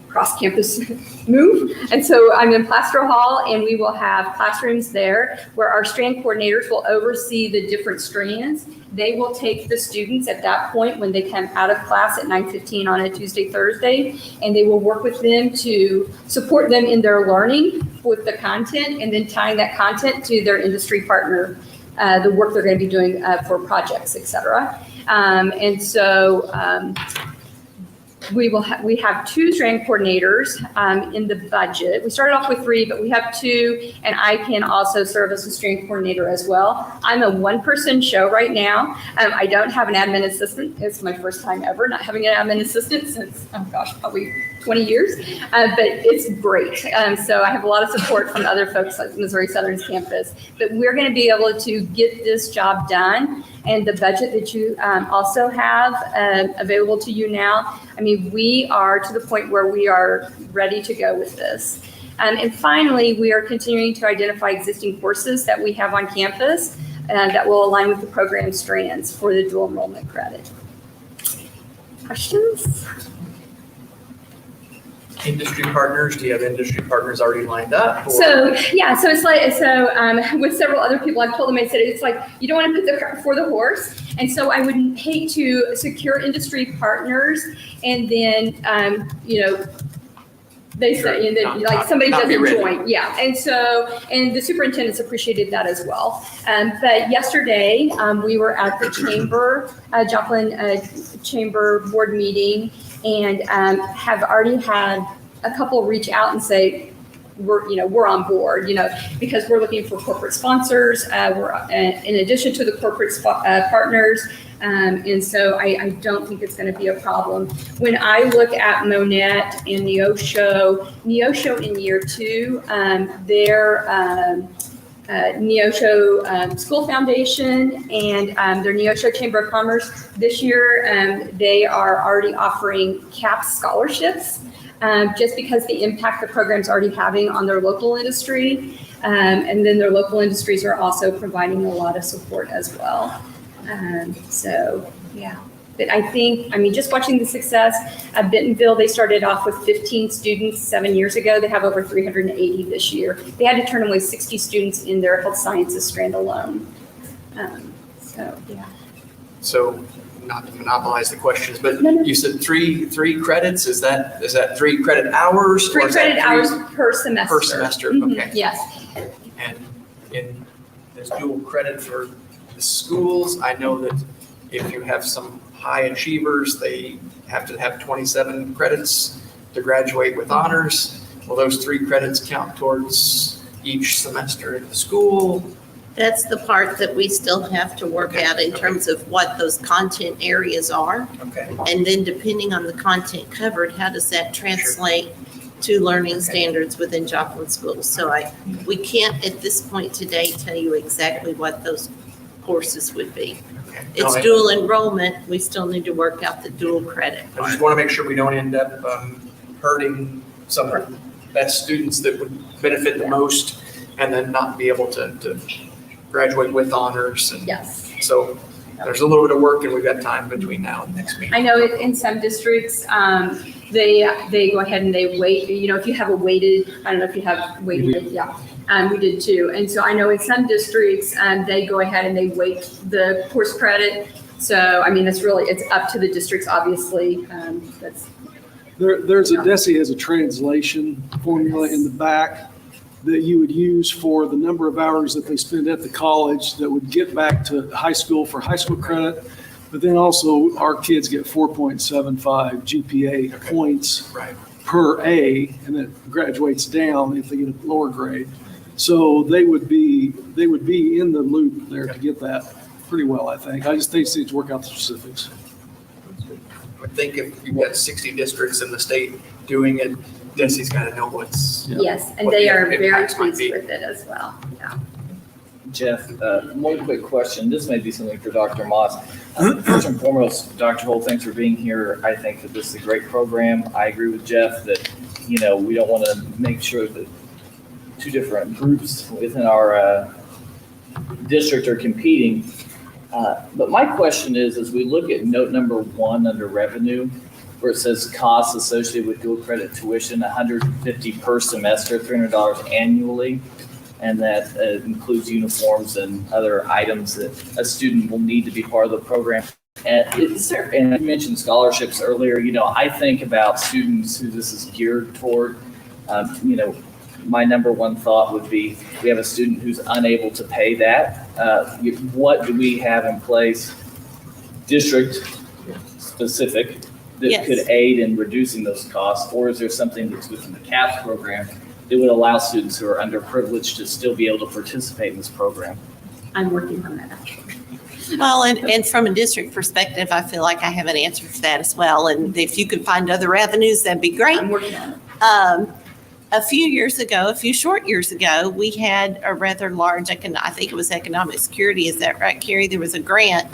cross-campus move, and so I'm in Plaster Hall, and we will have classrooms there where our strand coordinators will oversee the different strands. They will take the students at that point when they come out of class at 9:15 on a Tuesday, Thursday, and they will work with them to support them in their learning with the content, and then tying that content to their industry partner, the work they're going to be doing for projects, et cetera. And so we have 2 strand coordinators in the budget. We started off with 3, but we have 2, and I can also serve as a strand coordinator as well. I'm a 1-person show right now. I don't have an admin assistant. It's my first time ever not having an admin assistant since, oh gosh, probably 20 years, but it's great. So I have a lot of support from other folks at Missouri Southern's campus, but we're going to be able to get this job done. And the budget that you also have available to you now, I mean, we are to the point where we are ready to go with this. And finally, we are continuing to identify existing courses that we have on campus that will align with the program strands for the dual enrollment credit. Questions? Industry partners, do you have industry partners already lined up? Or? So yeah, so it's like, with several other people, I've told them, I said, it's like, you don't want to put the cart before the horse. And so I would hate to secure industry partners and then, They say, and then like somebody Not be doesn't ready. join, yeah. And so, and the superintendents appreciated that as well. But yesterday, we were at the chamber, Joplin Chamber Board meeting, and have already had a couple reach out and say, we're on board, because we're looking for corporate sponsors. We're in addition to the corporate partners. And so I don't think it's going to be a problem. When I look at Monette and Neosho in year 2, their Neosho School Foundation and their Neosho Chamber of Commerce this year, they are already offering CAPS scholarships. Just because the impact the program's already having on their local industry. And then their local industries are also providing a lot of support as well. So, yeah. But I think, just watching the success at Bentonville, they started off with 15 students 7 years ago. They have over 380 this year. They had to turn away 60 students in their health sciences strand alone. So, yeah. So, not to monopolize the questions, but No. you said three credits. Is that 3 credit hours? 3 or is that credit hours per semester. Per semester, Mhm, okay. yes. And there's dual credit for the schools. I know that if you have some high achievers, they have to have 27 credits to graduate with honors. Will those 3 credits count towards each semester at the school? That's the part that we still have to work out in terms of what those content areas are. Okay. And then depending on the content covered, how does that translate to learning standards within Joplin schools? So we can't at this point today tell you exactly what those courses would be. Okay. It's No, dual enrollment. We still need to work out the dual credit I part. just want to make sure we don't end up hurting some of the best students that would benefit the most and then not be able to graduate with honors. And Yes. so there's a little bit of work and we've got time between now and next meeting. I know in some districts, they go ahead and they wait, if you have a weighted, I don't know if you have weighted, yeah. We did too. And so I know in some districts, they go ahead and they weight the course credit. So, it's up to the districts, obviously. There's a DESE has a translation formula in the back that you would use for the number of hours that they spend at the college that would get back to high school for high school credit. But then also our kids get 4.75 GPA points Right. per A, and it graduates down if they get a lower grade. So they would be in the loop there to get that pretty well, I think. I just think they need to work out the specifics. I would think if you've got 60 districts in the state doing it, DESE's got to know what's. Yes, and what they the are very impacts might pleased be. with it as well. Yeah. Jeff, one quick question. This may be something for Dr. Moss. First and foremost, Dr. Holt, thanks for being here. I think that this is a great program. I agree with Jeff that, we don't want to make sure that 2 different groups within our district are competing. But my question is, as we look at note number 1 under revenue, where it says costs associated with dual credit tuition, $150 per semester, $300 annually, and that includes uniforms and other items that a student will need to be part of the program. And you mentioned scholarships earlier. I think about students who this is geared toward. My number 1 thought would be, we have a student who's unable to pay that. What do we have in place, district specific, that Yes. could aid in reducing those costs? Or is there something that's within the CAPS program that would allow students who are underprivileged to still be able to participate in this program? I'm working on that actually. Well, and from a district perspective, I feel like I have an answer for that as well. And if you could find other avenues, that'd be great. I'm working on it. A few short years ago, we had a rather large, I think it was economic security. Is that right, Carrie? There was a grant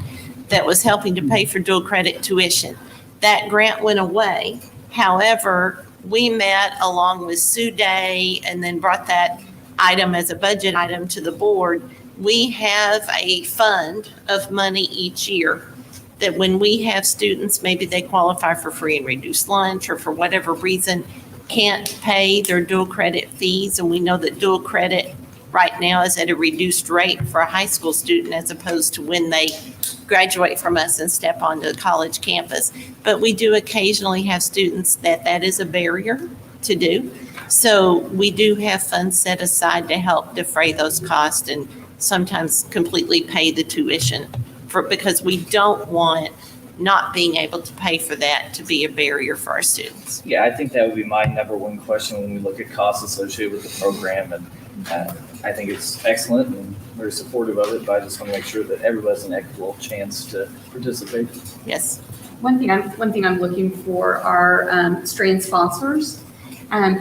that was helping to pay for dual credit tuition. That grant went away. However, we met along with Sue Day and then brought that item as a budget item to the board. We have a fund of money each year that when we have students, maybe they qualify for free and reduced lunch or for whatever reason, can't pay their dual credit fees. And we know that dual credit right now is at a reduced rate for a high school student as opposed to when they graduate from us and step onto the college campus. But we do occasionally have students that is a barrier to do. So we do have funds set aside to help defray those costs and sometimes completely pay the tuition because we don't want not being able to pay for that to be a barrier for our students. Yeah, I think that would be my number one question when we look at costs associated with the program. And I think it's excellent and very supportive of it, but I just want to make sure that everybody has an equitable chance to participate. Yes. One thing I'm looking for are strand sponsors.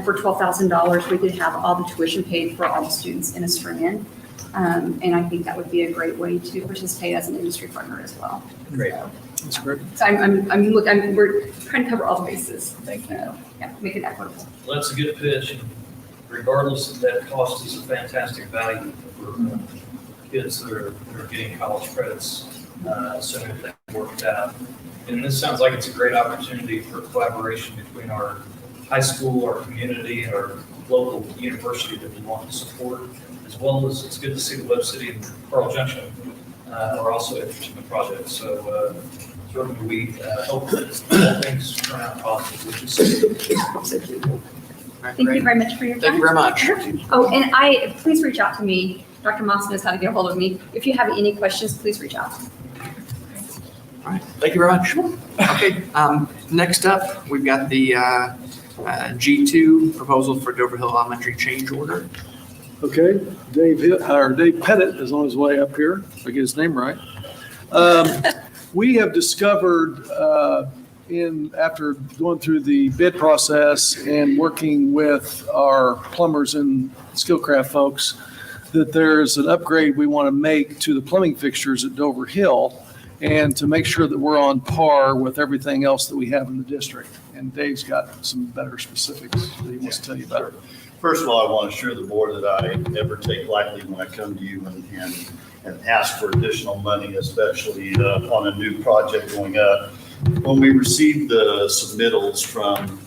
For $12,000, we could have all the tuition paid for all the students in a strand. And I think that would be a great way to participate as an industry partner as well. Great. So, That's great. So we're trying to cover all the bases. Thank you. Yeah, make it equitable. Well, that's a good pitch. And regardless of that cost, is a fantastic value for kids that are getting college credits, assuming that they work it out. And this sounds like it's a great opportunity for collaboration between our high school, our community, and our local university that we want to support, as well as it's good to see the Web City and Carl Junction are also interested in the project. So certainly we hope that all things turn out positive, which is Thank you very much for your time. Thank you very much. Oh, and please reach out to me. Dr. Moss knows how to get a hold of me. If you have any questions, please reach out. All right, thank you very much. Okay, next up, we've got the G2 proposal for Dover Hill Elementary change order. Okay, Dave Pettit is on his way up here, if I get his name right. We have discovered after going through the bid process and working with our plumbers and Skillcraft folks, that there's an upgrade we want to make to the plumbing fixtures at Dover Hill and to make sure that we're on par with everything else that we have in the district. And Dave's got some better specifics that he wants to tell you about. First of all, I want to assure the board that I never take lightly when I come to you and ask for additional money, especially on a new project going up. When we received the submittals from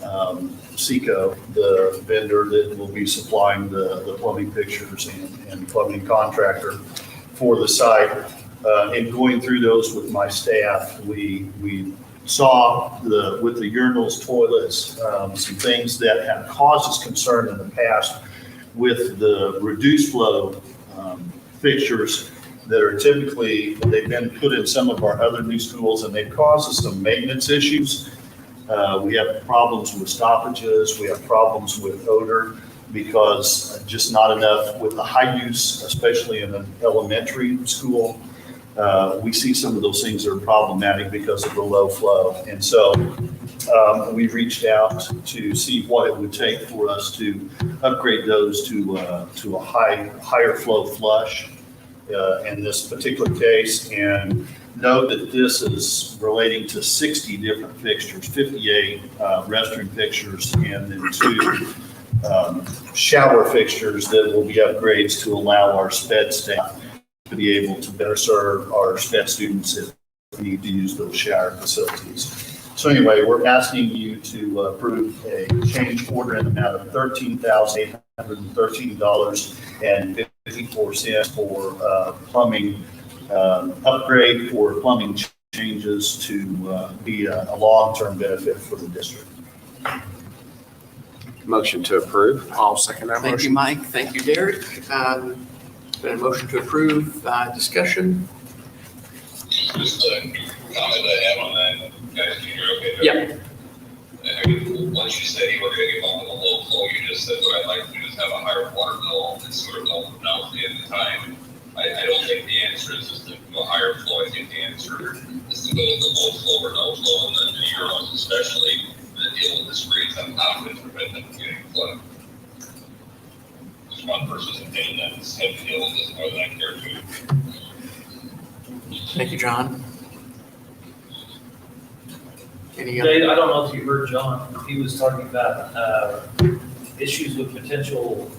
SECO, the vendor that will be supplying the plumbing fixtures and plumbing contractor for the site, in going through those with my staff, we saw with the urinals, toilets, some things that have caused us concern in the past with the reduced flow fixtures that are typically, they've been put in some of our other new schools and they've caused us some maintenance issues. We have problems with stoppages. We have problems with odor because just not enough with the high use, especially in an elementary school. We see some of those things are problematic because of the low flow. And so we reached out to see what it would take for us to upgrade those to a higher flow flush in this particular case. And note that this is relating to 60 different fixtures, 58 restroom fixtures, and then 2 shower fixtures that will be upgrades to allow our SPED staff to be able to better serve our SPED students if we need to use those shower facilities. So anyway, we're asking you to approve a change order in the amount of $13,813.54 for plumbing upgrade for plumbing changes to be a long-term benefit for the district. Motion to approve. I'll second that motion. Thank you, Mike. Thank you, Derek. Been a motion to approve. Discussion. Just a comment I have on that, guys, you're okay? Yeah. I mean, once you said you were going to give them a low flow, you just said what I'd like to do is have a higher water bill and sort of know at the end of the time. I don't think the answer is just to go higher flow. I think the answer is to go with the low flow or no flow, and then the Euros especially, that deal with the screens. I'm confident to prevent them from getting flooded. Just one person's opinion that's had to deal with this more than I care to. Thank you, John. Any other? Dave, I don't know if you heard John, he was talking about issues with potential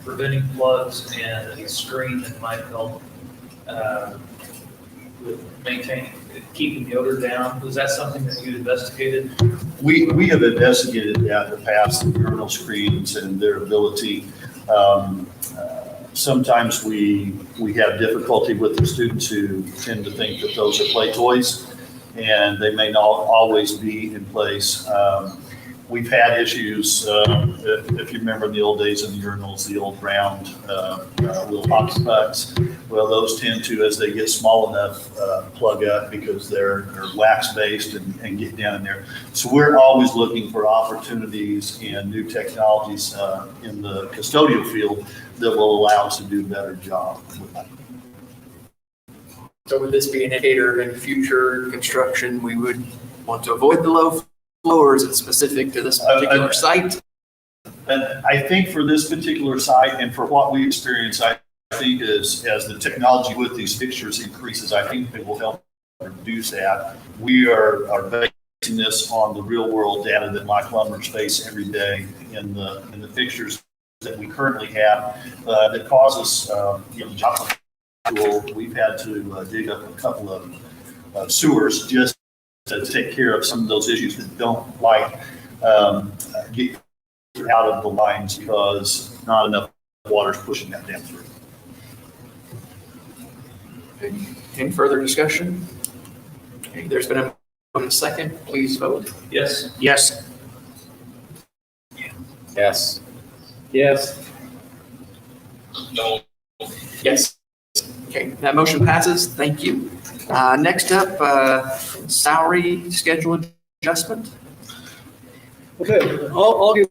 preventing floods and a screen that might help with keeping the odor down. Was that something that you investigated? We have investigated that in the past, the urinal screens and their ability. Sometimes we have difficulty with the students who tend to think that those are play toys, and they may not always be in place. We've had issues, if you remember the old days of the urinals, the old round little box pucks. Well, those tend to, as they get small enough, plug up because they're wax-based and get down in there. So we're always looking for opportunities and new technologies in the custodial field that will allow us to do a better job with that. So would this be an indicator in future construction, we would want to avoid the low flow, or is it specific to this particular site? And I think for this particular site and for what we experience, I think as the technology with these fixtures increases, I think it will help reduce that. We are basing this on the real world data that my plumbers face every day in the fixtures that we currently have that cause us, Joplin, we've had to dig up a couple of sewers just to take care of some of those issues that don't get out of the lines because not enough water's pushing that down through. Any further discussion? Okay, there's been a second. Please vote. Yes. Yes. Yes. Yes. No. Yes. Okay, that motion passes. Thank you. Next up, salary schedule adjustment. Okay, I'll get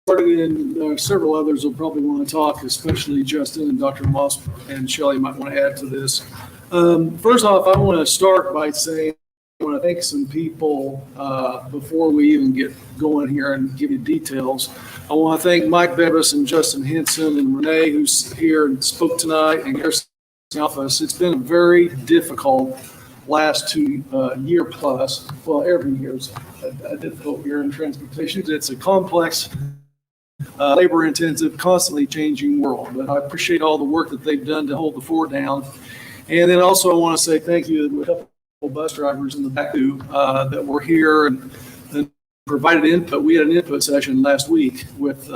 started, and several others will probably want to talk, especially Justin and Dr. Moss and Shelley might want to add to this. First off, I want to start by saying I want to thank some people before we even get going here and give you details. I want to thank Mike Bevis and Justin Henson and Renee, who's here and spoke tonight, and Garrison office. It's been a very difficult last 2 year plus. Well, every year is a difficult year in transportation. It's a complex, labor intensive, constantly changing world. But I appreciate all the work that they've done to hold the fort down. And then also I want to say thank you to a couple of bus drivers in the back who that were here and provided input. We had an input session last week with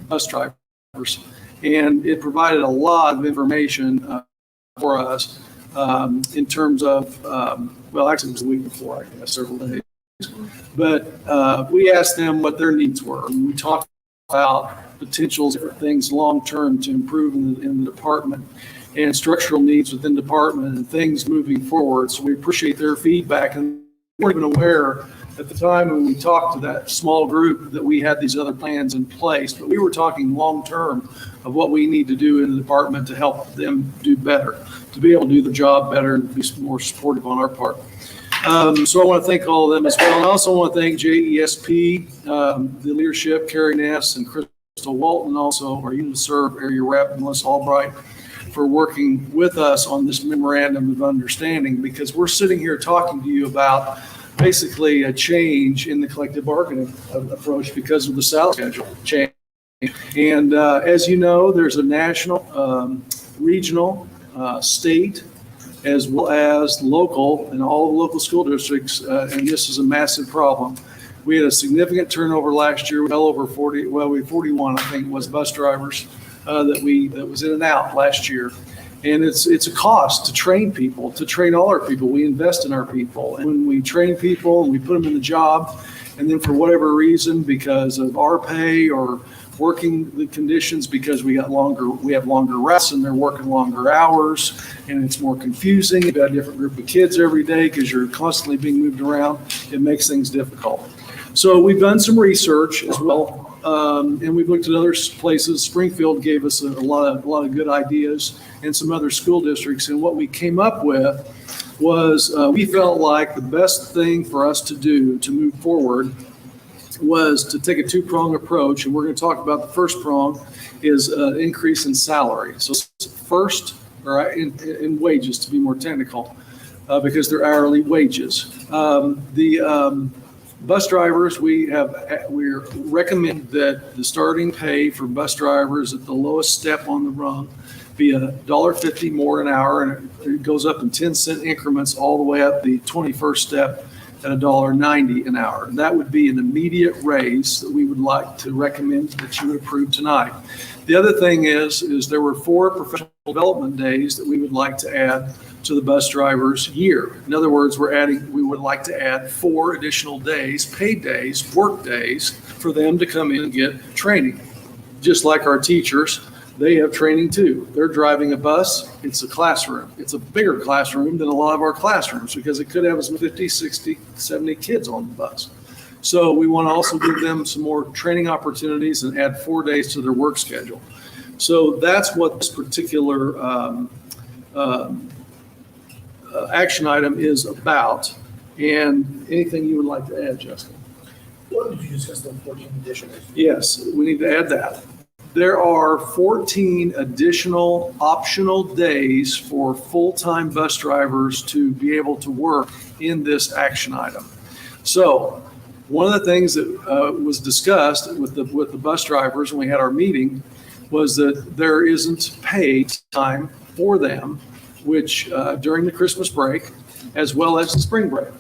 bus drivers, and it provided a lot of information for us in terms of, well, actually it was the week before, I guess, several days. But we asked them what their needs were. And we talked about potentials for things long-term to improve in the department and structural needs within the department and things moving forward. So we appreciate their feedback. And we weren't even aware at the time when we talked to that small group that we had these other plans in place, but we were talking long-term of what we need to do in the department to help them do better, to be able to do the job better and be more supportive on our part. So I want to thank all of them as well. And I also want to thank JESP, the leadership, Carrie Ness and Crystal Walton, also our UNISERV area rep, Melissa Albright, for working with us on this memorandum of understanding, because we're sitting here talking to you about basically a change in the collective bargaining approach because of the salary schedule change. And as you know, there's a national, regional, state, as well as local, and all the local school districts, and this is a massive problem. We had a significant turnover last year, well over 40, well, we had 41, I think, was bus drivers that was in and out last year. And it's a cost to train people, to train all our people. We invest in our people. And when we train people and we put them in the job, and then for whatever reason, because of our pay or working the conditions, because we have longer rests and they're working longer hours, and it's more confusing. You've got a different group of kids every day because you're constantly being moved around. It makes things difficult. So we've done some research as well. And we've looked at other places. Springfield gave us a lot of good ideas, and some other school districts. And what we came up with was we felt like the best thing for us to do to move forward was to take a two-prong approach. And we're going to talk about the first prong is increase in salary. So first, or in wages, to be more technical, because they're hourly wages. Bus drivers, we recommend that the starting pay for bus drivers at the lowest step on the rung be $1.50 more an hour, and it goes up in 10-cent increments all the way up the 21st step at $1.90 an hour. That would be an immediate raise that we would like to recommend that you would approve tonight. The other thing is there were 4 professional development days that we would like to add to the bus driver's year. In other words, we would like to add 4 additional days, paid days, work days, for them to come in and get training. Just like our teachers, they have training too. They're driving a bus, it's a classroom. It's a bigger classroom than a lot of our classrooms because it could have as many 50, 60, 70 kids on the bus. So we want to also give them some more training opportunities and add 4 days to their work schedule. So that's what this particular action item is about. And anything you would like to add, Justin? What did you discuss the 14 additional? Yes, we need to add that. There are 14 additional optional days for full-time bus drivers to be able to work in this action item. So one of the things that was discussed with the bus drivers when we had our meeting was that there isn't paid time for them, which during the Christmas break, as well as the spring break.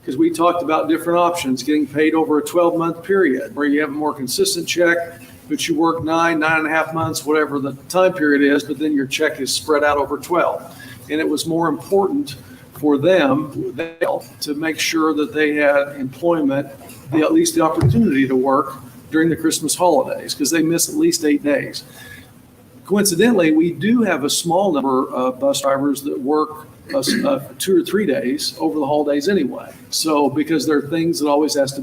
Because we talked about different options, getting paid over a 12-month period where you have a more consistent check, but you work 9.5 months, whatever the time period is, but then your check is spread out over 12. And it was more important for them to make sure that they had employment, at least the opportunity to work during the Christmas holidays, because they miss at least 8 days. Coincidentally, we do have a small number of bus drivers that work 2 or 3 days over the holidays anyway. So because there are things that always have to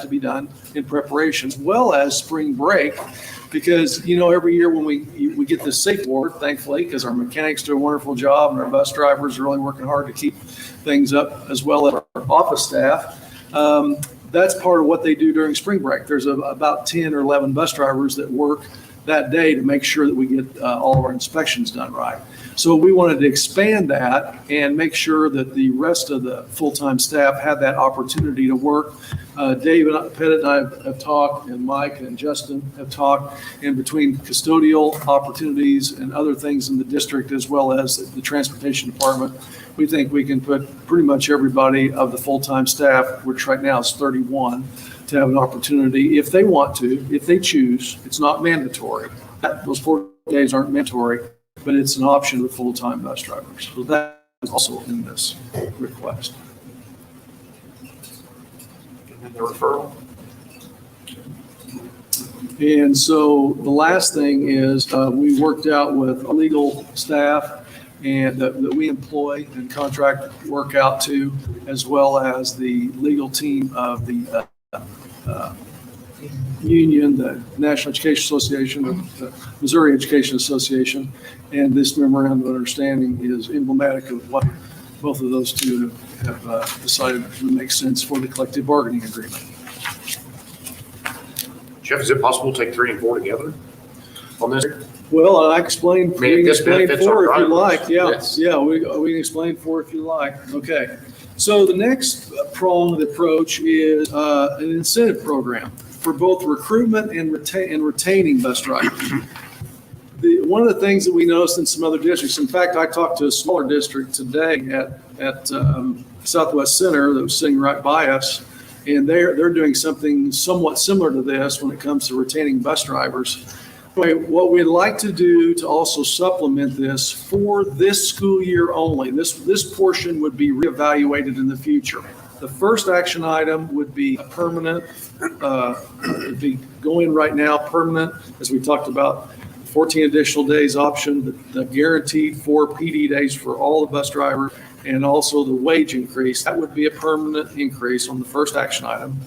be done in preparation, as well as spring break, because every year when we get this safe award, thankfully, because our mechanics do a wonderful job and our bus drivers are really working hard to keep things up, as well as our office staff. That's part of what they do during spring break. There's about 10 or 11 bus drivers that work that day to make sure that we get all of our inspections done right. So we wanted to expand that and make sure that the rest of the full-time staff had that opportunity to work. Dave Pettit and I have talked, and Mike and Justin have talked, and between custodial opportunities and other things in the district, as well as the transportation department, we think we can put pretty much everybody of the full-time staff, which right now is 31, to have an opportunity if they want to, if they choose. It's not mandatory. Those 4 days aren't mandatory, but it's an option with full-time bus drivers. So that is also in this request. And the referral. And so the last thing is we worked out with legal staff and that we employ and contract work out to, as well as the legal team of the union, the National Education Association, the Missouri Education Association, and this memorandum of understanding is emblematic of what both of those two have decided would make sense for the collective bargaining agreement. Jeff, is it possible to take 3 and 4 together on this? Well, we can explain 4 if you like. Yeah, Yes. yeah, we can explain 4 if you like. Okay. So the next prong of the approach is an incentive program for both recruitment and retaining bus drivers. One of the things that we noticed in some other districts, in fact, I talked to a smaller district today at Southwest Center that was sitting right by us, and they're doing something somewhat similar to this when it comes to retaining bus drivers. Anyway, what we'd like to do to also supplement this for this school year only, this portion would be reevaluated in the future. The first action item would be a permanent, would be going right now permanent, as we talked about, 14 additional days option, the guaranteed 4 PD days for all the bus drivers, and also the wage increase. That would be a permanent increase on the first action item.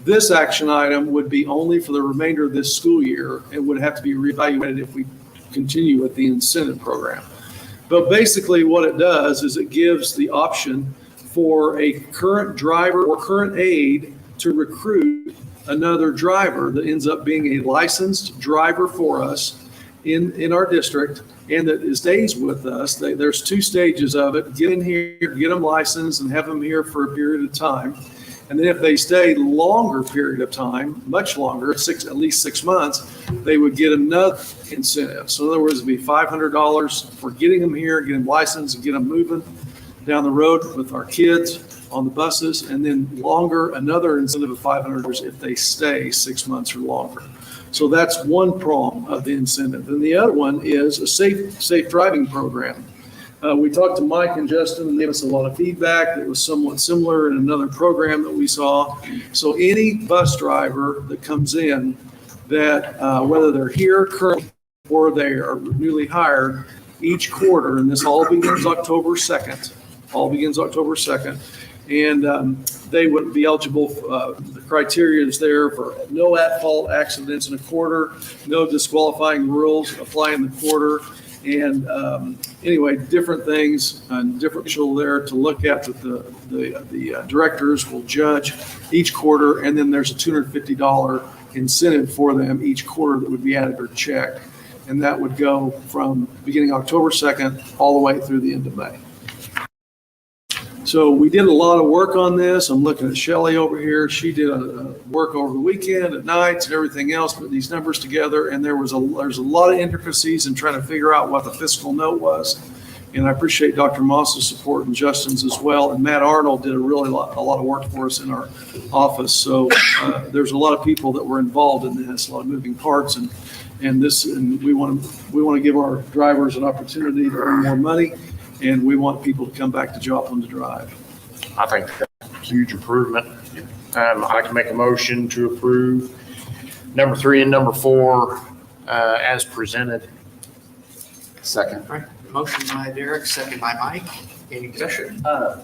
This action item would be only for the remainder of this school year and would have to be reevaluated if we continue with the incentive program. But basically what it does is it gives the option for a current driver or current aide to recruit another driver that ends up being a licensed driver for us in our district and that stays with us. There's 2 stages of it. Get in here, get them licensed and have them here for a period of time. And then if they stay longer period of time, much longer, at least 6 months, they would get another incentive. So in other words, it'd be $500 for getting them here, get them licensed, and get them moving down the road with our kids on the buses, and then longer, another incentive of $500 if they stay 6 months or longer. So that's one prong of the incentive. And the other one is a safe driving program. We talked to Mike and Justin, and they gave us a lot of feedback that was somewhat similar in another program that we saw. So any bus driver that comes in that, whether they're here currently or they are newly hired, each quarter, and this all begins October 2nd, and they would be eligible. The criteria is there for no at-fault accidents in a quarter, no disqualifying rules apply in the quarter. And anyway, different things and different people there to look at that the directors will judge each quarter. And then there's a $250 incentive for them each quarter that would be added or check. And that would go from beginning October 2nd all the way through the end of May. So we did a lot of work on this. I'm looking at Shelley over here. She did a work over the weekend at nights and everything else, put these numbers together. And there's a lot of intricacies in trying to figure out what the fiscal note was. And I appreciate Dr. Moss's support and Justin's as well. And Matt Arnold did a lot of work for us in our office. So there's a lot of people that were involved in this, a lot of moving parts. And we want to give our drivers an opportunity to earn more money. And we want people to come back to Joplin to drive. I think that's a huge improvement. I can make a motion to approve number 3 and number 4 as presented. Second. All right, motion by Derek, second by Mike. Any discussion? A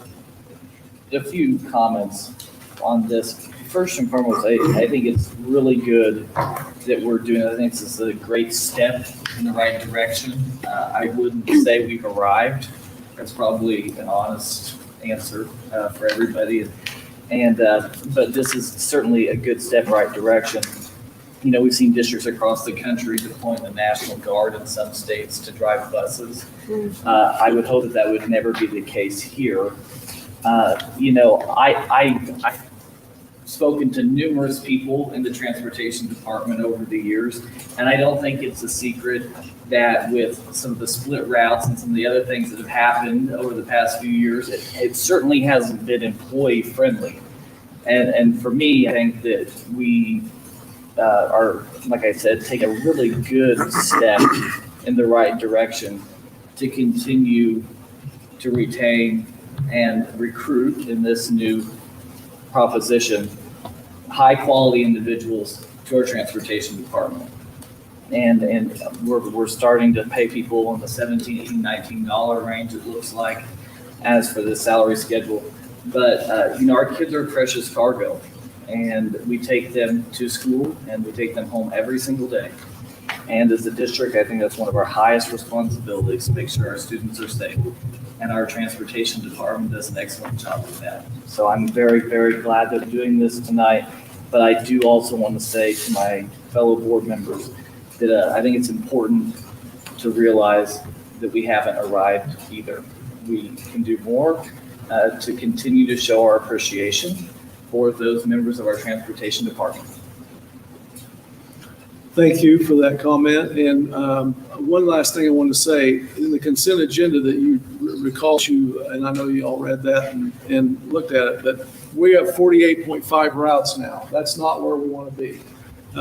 few comments on this. First and foremost, I think it's really good that we're doing it. I think this is a great step in the right direction. I wouldn't say we've arrived. That's probably an honest answer for everybody. But this is certainly a good step in the right direction. You know, we've seen districts across the country deploying the National Guard in some states to drive buses. I would hope that would never be the case here. You know, I've spoken to numerous people in the transportation department over the years, and I don't think it's a secret that with some of the split routes and some of the other things that have happened over the past few years, it certainly hasn't been employee friendly. And for me, I think that we are, like I said, take a really good step in the right direction to continue to retain and recruit in this new proposition high quality individuals to our transportation department. And we're starting to pay people in the $17, $18, $19 range, it looks like, as for the salary schedule. But, you know, our kids are precious cargo, and we take them to school and we take them home every single day. And as a district, I think that's one of our highest responsibilities, to make sure our students are safe. And our transportation department does an excellent job with that. So I'm very, very glad that we're doing this tonight. But I do also want to say to my fellow board members that I think it's important to realize that we haven't arrived either. We can do more to continue to show our appreciation for those members of our transportation department. Thank you for that comment. And one last thing I want to say, in the consent agenda that you recall, and I know you all read that and looked at it, but we have 48.5 routes now. That's not where we want to be.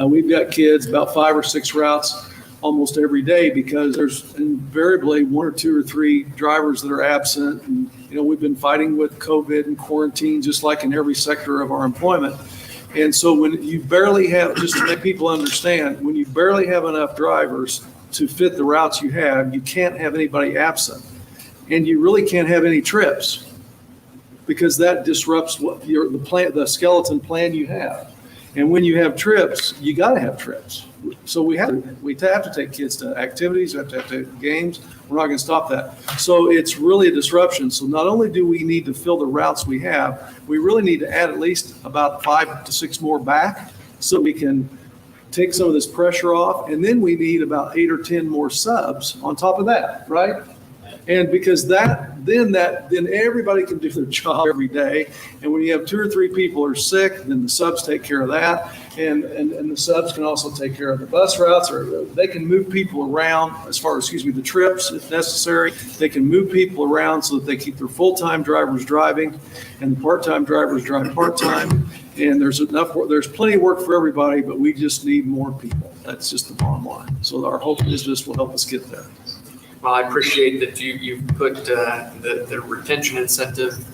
We've got kids about 5 or 6 routes almost every day because there's invariably 1 or 2 or 3 drivers that are absent. And, you know, we've been fighting with COVID and quarantine just like in every sector of our employment. And so when you barely have, just to make people understand, when you barely have enough drivers to fit the routes you have, you can't have anybody absent. And you really can't have any trips because that disrupts what the skeleton plan you have. And when you have trips, you got to have trips. So we have to take kids to activities, we have to take games. We're not going to stop that. So it's really a disruption. So not only do we need to fill the routes we have, we really need to add at least about 5 to 6 more back so we can take some of this pressure off. And then we need about 8 or 10 more subs on top of that, right? And because then everybody can do their job every day. And when you have 2 or 3 people are sick, then the subs take care of that. And the subs can also take care of the bus routes, or they can move people around as far as, the trips if necessary. They can move people around so that they keep their full-time drivers driving and the part-time drivers drive part-time. And there's plenty of work for everybody, but we just need more people. That's just the bottom line. So our hope is this will help us get there. Well, I appreciate that you've put the retention incentive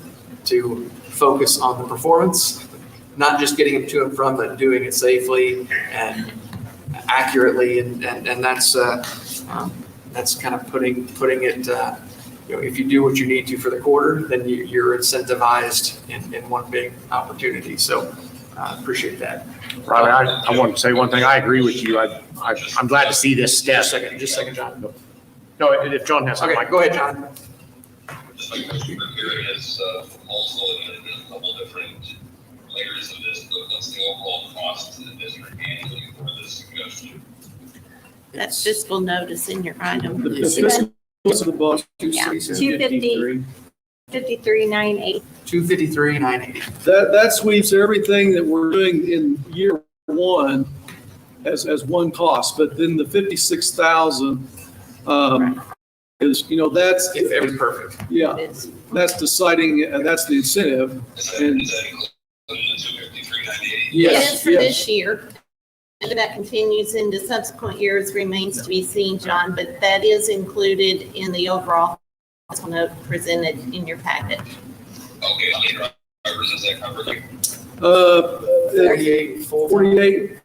to focus on the performance, not just getting it to and from, but doing it safely and accurately. And that's kind of putting it, if you do what you need to for the quarter, then you're incentivized in one big opportunity. So appreciate that. Robert, I want to say one thing. I agree with you. I'm glad to see this step. Just a second, John. No, if John has something. Okay, go ahead, John. Just like what you were hearing is proposal and there's a couple different layers of this, but what's the overall cost to the district annually for this suggestion? That fiscal notice in your item. The fiscal was the book. Yeah, 250, 53,980. 253,980. That sweeps everything that we're doing in year one as one cost, but then the 56,000 is, that's. If everything's perfect. Yeah, that's deciding, that's the incentive. Is that included in the 253,980? It Yes, is for yes. this year. Whether that continues into subsequent years remains to be seen, John, but that is included in the overall fiscal note presented in your packet. Okay, how many drivers is that covered? 48 full-time. 48,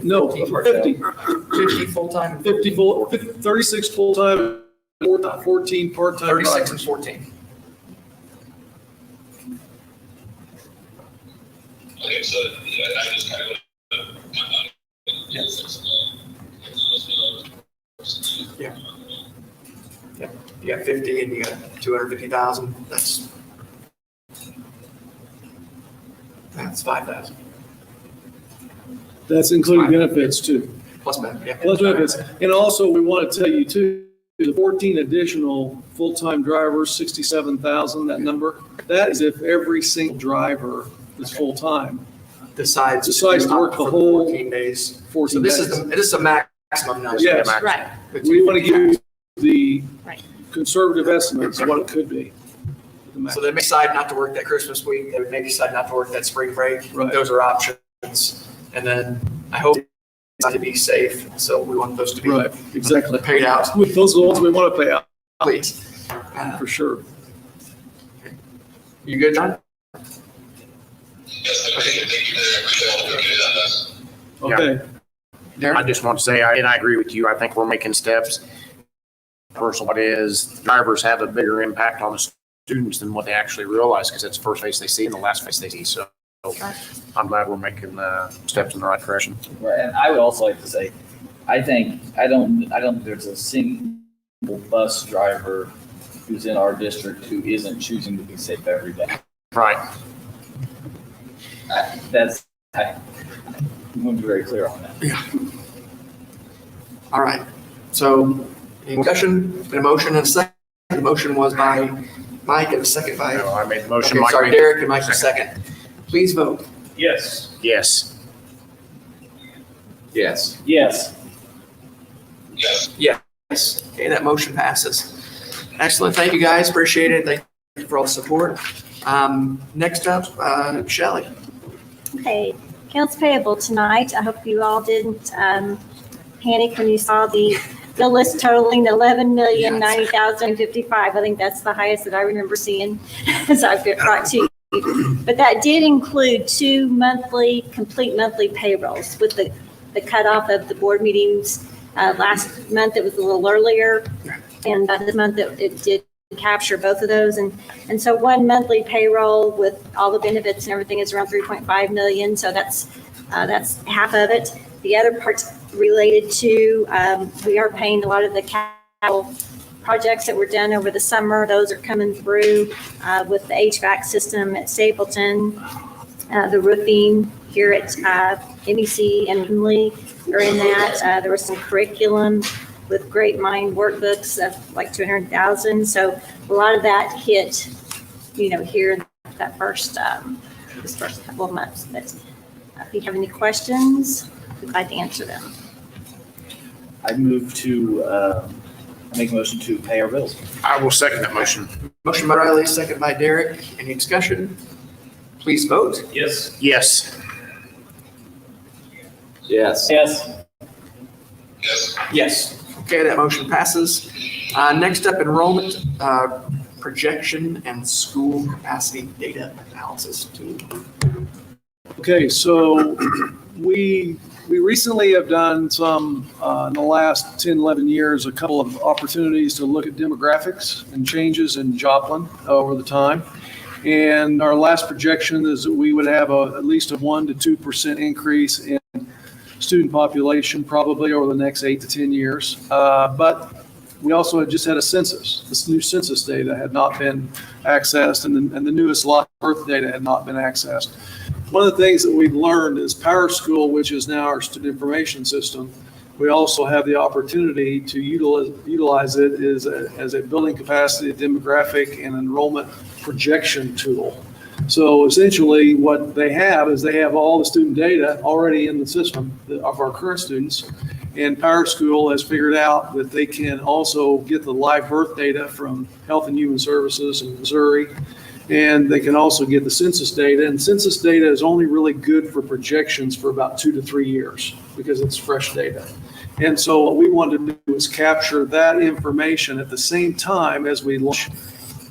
no, 50. 50 full-time. 50 36 full-time, 14 part-time 36 drivers. and 14. Okay, so I just kind of. Yeah. Yeah, you got 50 and you got 250,000. That's 5,000 That's including benefits too. plus benefit. Yeah. Plus benefits. And also, we want to tell you too, the 14 additional full-time drivers, 67,000, that number, that is if every single driver is full-time. Decides to work the for whole 14 days. 14 So this days. is a maximum number. Yes. Right. We want to give you the Right. conservative estimates of what it could be. So they may decide not to work that Christmas week. They may decide not to work that spring break. Right. Those are options. And then I hope to be safe. So we want those to be Right, exactly. paid out, With those are the ones we want to pay out, please. for sure. You good, John? Yes, thank you. I appreciate all the work you did on this. Okay. I just want to say, and I agree with you, I think we're making steps. Personal, what is, drivers have a bigger impact on the students than what they actually realize, because it's the first face they see and the last face they see. So I'm glad we're making steps in the right direction. Right, and I would also like to say, I don't think there's a single bus driver who's in our district who isn't choosing to be safe every day. Right. I'm going to be very clear on that. Yeah. All right. So any discussion, been a motion and a second. The motion was by Mike and a second by. No, I made the motion. Okay, Mike sorry, made the Derek and Mike the second. Please vote. Yes. Yes. Yes. Yes. Yes. Yes. Okay, that motion passes. Excellent. Thank you, guys. Appreciate it. Thank you for all the support. Next up, Shelley. Okay, accounts payable tonight. I hope you all didn't panic when you saw the list totaling $11,090,055. I think that's the highest that I remember seeing as I've got brought to you. But that did include two complete monthly payrolls with the cutoff of the board meetings. Last month, it was a little earlier, and this month it did capture both of those. And so one monthly payroll with all the benefits and everything is around 3.5 million. So that's half of it. The other part's related to, we are paying a lot of the capital projects that were done over the summer. Those are coming through with the HVAC system at Stapleton, the roofing here at MEC and Lee are in that. There was some curriculum with Great Mind workbooks of like 200,000. So a lot of that hit, here in that this first couple of months. But if you have any questions, I'd like to answer them. I move to, make a motion to pay our bills. I will second that motion. Motion by Riley, second by Derek. Any discussion? Please vote. Yes. Yes. Yes. Yes. Yes. Yes. Okay, that motion passes. Next up, enrollment, projection and school capacity data analysis tool. Okay, so we recently have done some, in the last 10, 11 years, a couple of opportunities to look at demographics and changes in Joplin over the time. And our last projection is that we would have at least a 1% to 2% increase in student population probably over the next 8 to 10 years. But we also had just had a census. This new census data had not been accessed, and the newest lot birth data had not been accessed. One of the things that we've learned is Power School, which is now our student information system, we also have the opportunity to utilize it as a building capacity, demographic, and enrollment projection tool. So essentially what they have is they have all the student data already in the system of our current students. And Power School has figured out that they can also get the live birth data from Health and Human Services in Missouri. And they can also get the census data. And census data is only really good for projections for about 2 to 3 years because it's fresh data. And so what we want to do is capture that information at the same time as we launch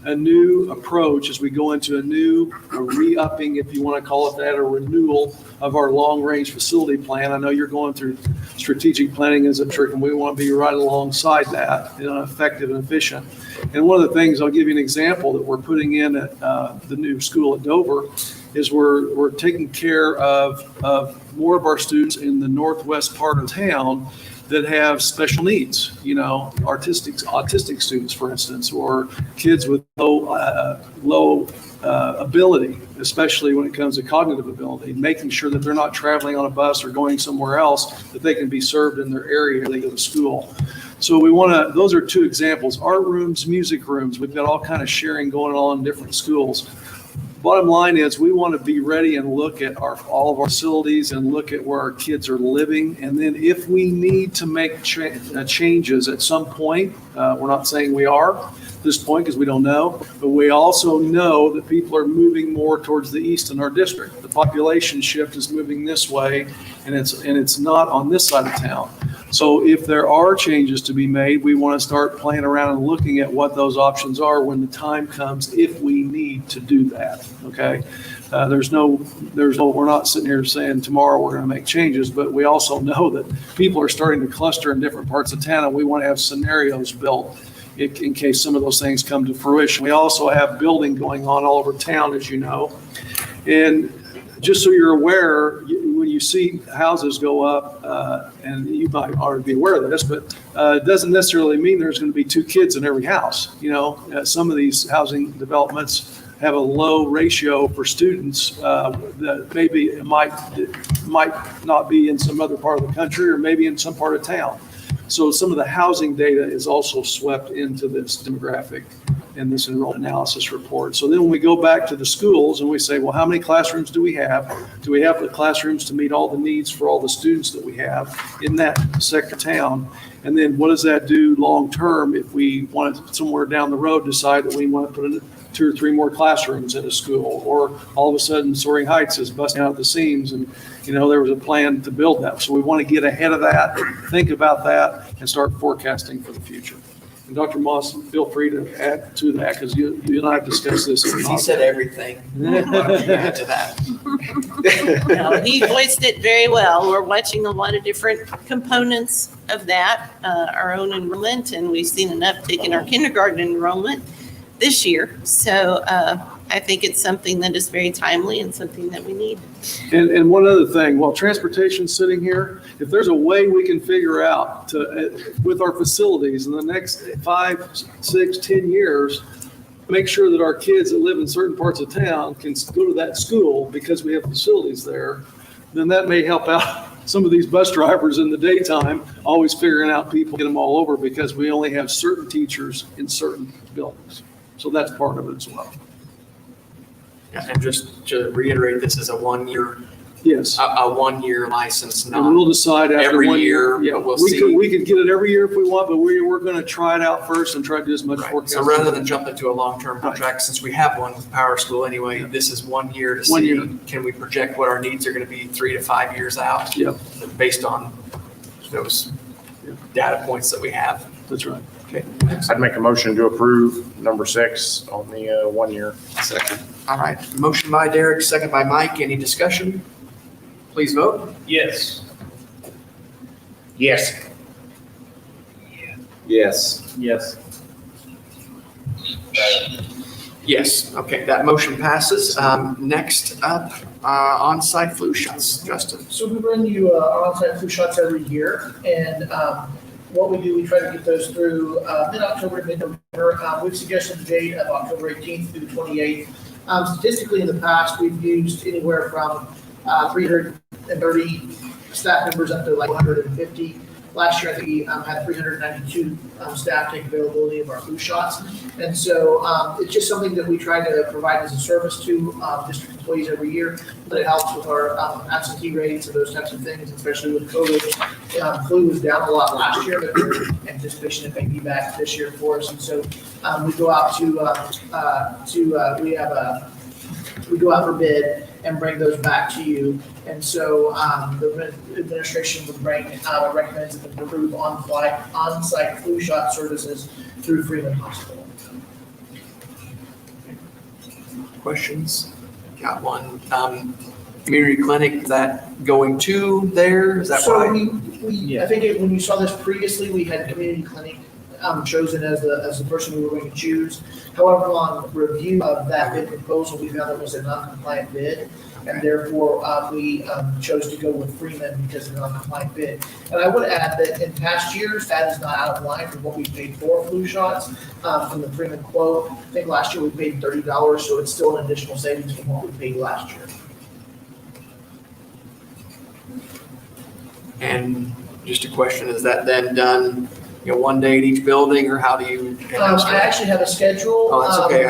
a new approach, as we go into a re-upping, if you want to call it that, a renewal of our long-range facility plan. I know you're going through strategic planning as a trick, and we want to be right alongside that, effective and efficient. And one of the things, I'll give you an example that we're putting in at the new school at Dover, is we're taking care of more of our students in the northwest part of town that have special needs, autistic students, for instance, or kids with low ability, especially when it comes to cognitive ability, making sure that they're not traveling on a bus or going somewhere else, that they can be served in their area when they go to school. So those are two examples, art rooms, music rooms. We've got all kind of sharing going on in different schools. Bottom line is we want to be ready and look at all of our facilities and look at where our kids are living. And then if we need to make changes at some point, we're not saying we are at this point because we don't know, but we also know that people are moving more towards the east in our district. The population shift is moving this way, and it's not on this side of town. So if there are changes to be made, we want to start playing around and looking at what those options are when the time comes, if we need to do that. Okay. We're not sitting here saying tomorrow we're going to make changes, but we also know that people are starting to cluster in different parts of town, and we want to have scenarios built in case some of those things come to fruition. We also have building going on all over town, as you know. And just so you're aware, when you see houses go up, and you might already be aware of this, but it doesn't necessarily mean there's going to be 2 kids in every house. Some of these housing developments have a low ratio for students that maybe it might not be in some other part of the country or maybe in some part of town. So some of the housing data is also swept into this demographic and this enrollment analysis report. So then when we go back to the schools and we say, well, how many classrooms do we have? Do we have the classrooms to meet all the needs for all the students that we have in that sector of town? And then what does that do long-term if we want to somewhere down the road decide that we want to put in 2 or 3 more classrooms in a school, or all of a sudden Soaring Heights is busting out the seams and, there was a plan to build that. So we want to get ahead of that, think about that, and start forecasting for the future. And Dr. Moss, feel free to add to that because you and I have discussed this. He said everything. Why don't you add to that? No, he voiced it very well. We're watching a lot of different components of that, our own enrollment, and we've seen an uptick in our kindergarten enrollment this year. So I think it's something that is very timely and something that we need. And one other thing, while transportation's sitting here, if there's a way we can figure out with our facilities in the next 5, 6, 10 years, make sure that our kids that live in certain parts of town can go to that school because we have facilities there, then that may help out some of these bus drivers in the daytime, always figuring out people, get them all over because we only have certain teachers in certain buildings. So that's part of it as well. Yeah, and just to reiterate, this is a 1-year. Yes. A 1-year license, not And we'll decide after every 1 year. Yeah, We'll see. we could get it every year if we want, but we're going to try it out first and try to do as much Right. forecasting. So rather than jump into a long-term contract, since we have one with Power School anyway, this is 1 year to 1 see, year. can we project what our needs are going to be 3 to 5 years out? Yep. Based on those data points that we have. That's right. Okay. I'd make a motion to approve number 6 on the 1 year. Second. All right. Motion by Derek, second by Mike. Any discussion? Please vote. Yes. Yes. Yes. Yes. Yes. Okay, that motion passes. Next up, on-site flu shots. Justin. So we run you on-site flu shots every year, and what we do, we try to get those through mid-October, mid-November. We've suggested the date of October 18th through the 28th. Statistically, in the past, we've used anywhere from 330 staff members up to like 150. Last year, I think we had 392 staff take availability of our flu shots. And so it's just something that we try to provide as a service to district employees every year. But it helps with our absentee rates and those types of things, especially with COVID. Flu was down a lot last year, but we're in anticipation it may be back this year for us. And so we go out we go out for bid and bring those back to you. And so the administration would recommend that we approve on-site flu shot services through Freeman Hospital. Questions? Got one. Community clinic, is that going to there? Is that So right? I think when you saw this previously, we had community clinic chosen as the person we were going to choose. However, on review of that bid proposal, we found it was a non-compliant bid, and therefore we chose to go with Freeman because of the non-compliant bid. And I would add that in past years, that is not out of line from what we paid for flu shots from the Freeman quote. I think last year we paid $30, so it's still an additional savings from what we paid last year. And just a question, is that then done, one day at each building, or how do you? I actually have a schedule. Oh, that's okay.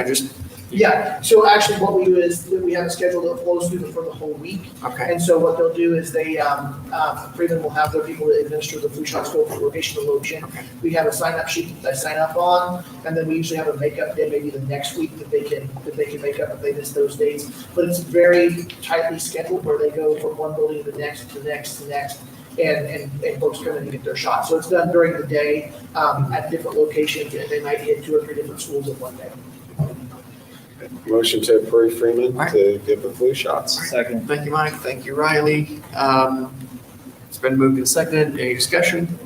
Yeah, so actually what we do is that we have a schedule that flows through for the whole week. Okay. And so what they'll do is Freeman will have their people that administer the flu shots go from location to location. Okay. We have a sign-up sheet that they sign up on, and then we usually have a makeup day, maybe the next week that they can make up if they miss those dates. But it's very tightly scheduled where they go from one building to the next, to the next, to the next. And folks come in and get their shot. So it's done during the day at different locations, and they might hit 2 or 3 different schools in one day. Motion to approve Freeman All right. to give the flu shots. Second. Thank you, Mike. Thank you, Riley. It's been moved and seconded. Any discussion?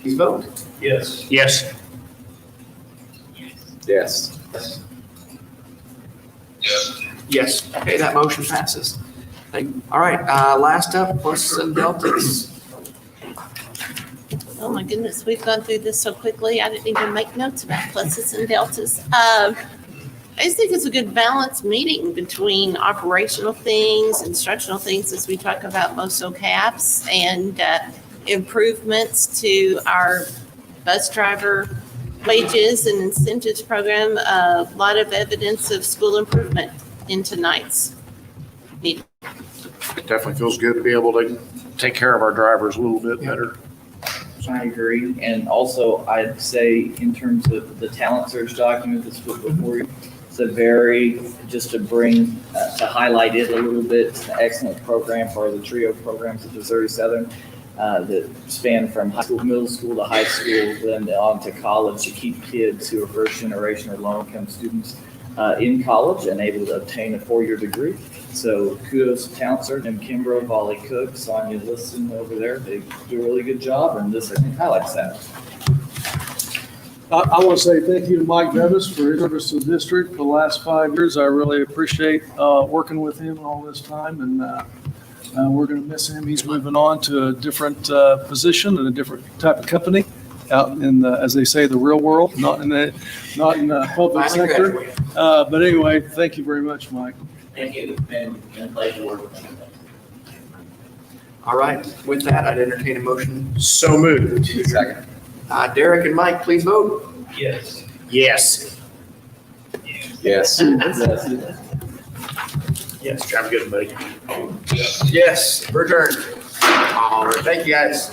Please vote. Yes. Yes. Yes. Yes. Yes. Okay, that motion passes. All right, last up, pluses and deltas. Oh my goodness, we've gone through this so quickly. I didn't even make notes about pluses and deltas. I just think it's a good balanced meeting between operational things, instructional things as we talk about MOSO CAPS, and improvements to our bus driver wages and incentives program. A lot of evidence of school improvement in tonight's meeting. It definitely feels good to be able to take care of our drivers a little bit better. I agree. And also, I'd say in terms of the talent search document that's put before you, it's a very, just to bring, to highlight it a little bit, it's an excellent program for the trio programs at Missouri Southern that span from high school, middle school to high school, then on to college to keep kids who are first generation or low income students in college and able to obtain a 4-year degree. So kudos to Talent Search and Kimbrough, Volley Cook, Sonia Liston over there. They do a really good job, and this, I think, highlights that. I want to say thank you to Mike Bevis for his service to the district for the last 5 years. I really appreciate working with him all this time, and we're going to miss him. He's moving on to a different position and a different type of company out in the, as they say, the real world, not in the public sector. But anyway, thank you very much, Mike. Thank you. It's been a pleasure working with you. All right, with that, I'd entertain a motion. So moved. Second. Derek and Mike, please vote. Yes. Yes. Yes. Yes. Drive good, buddy. Yes, we're adjourned. All right, thank you, guys.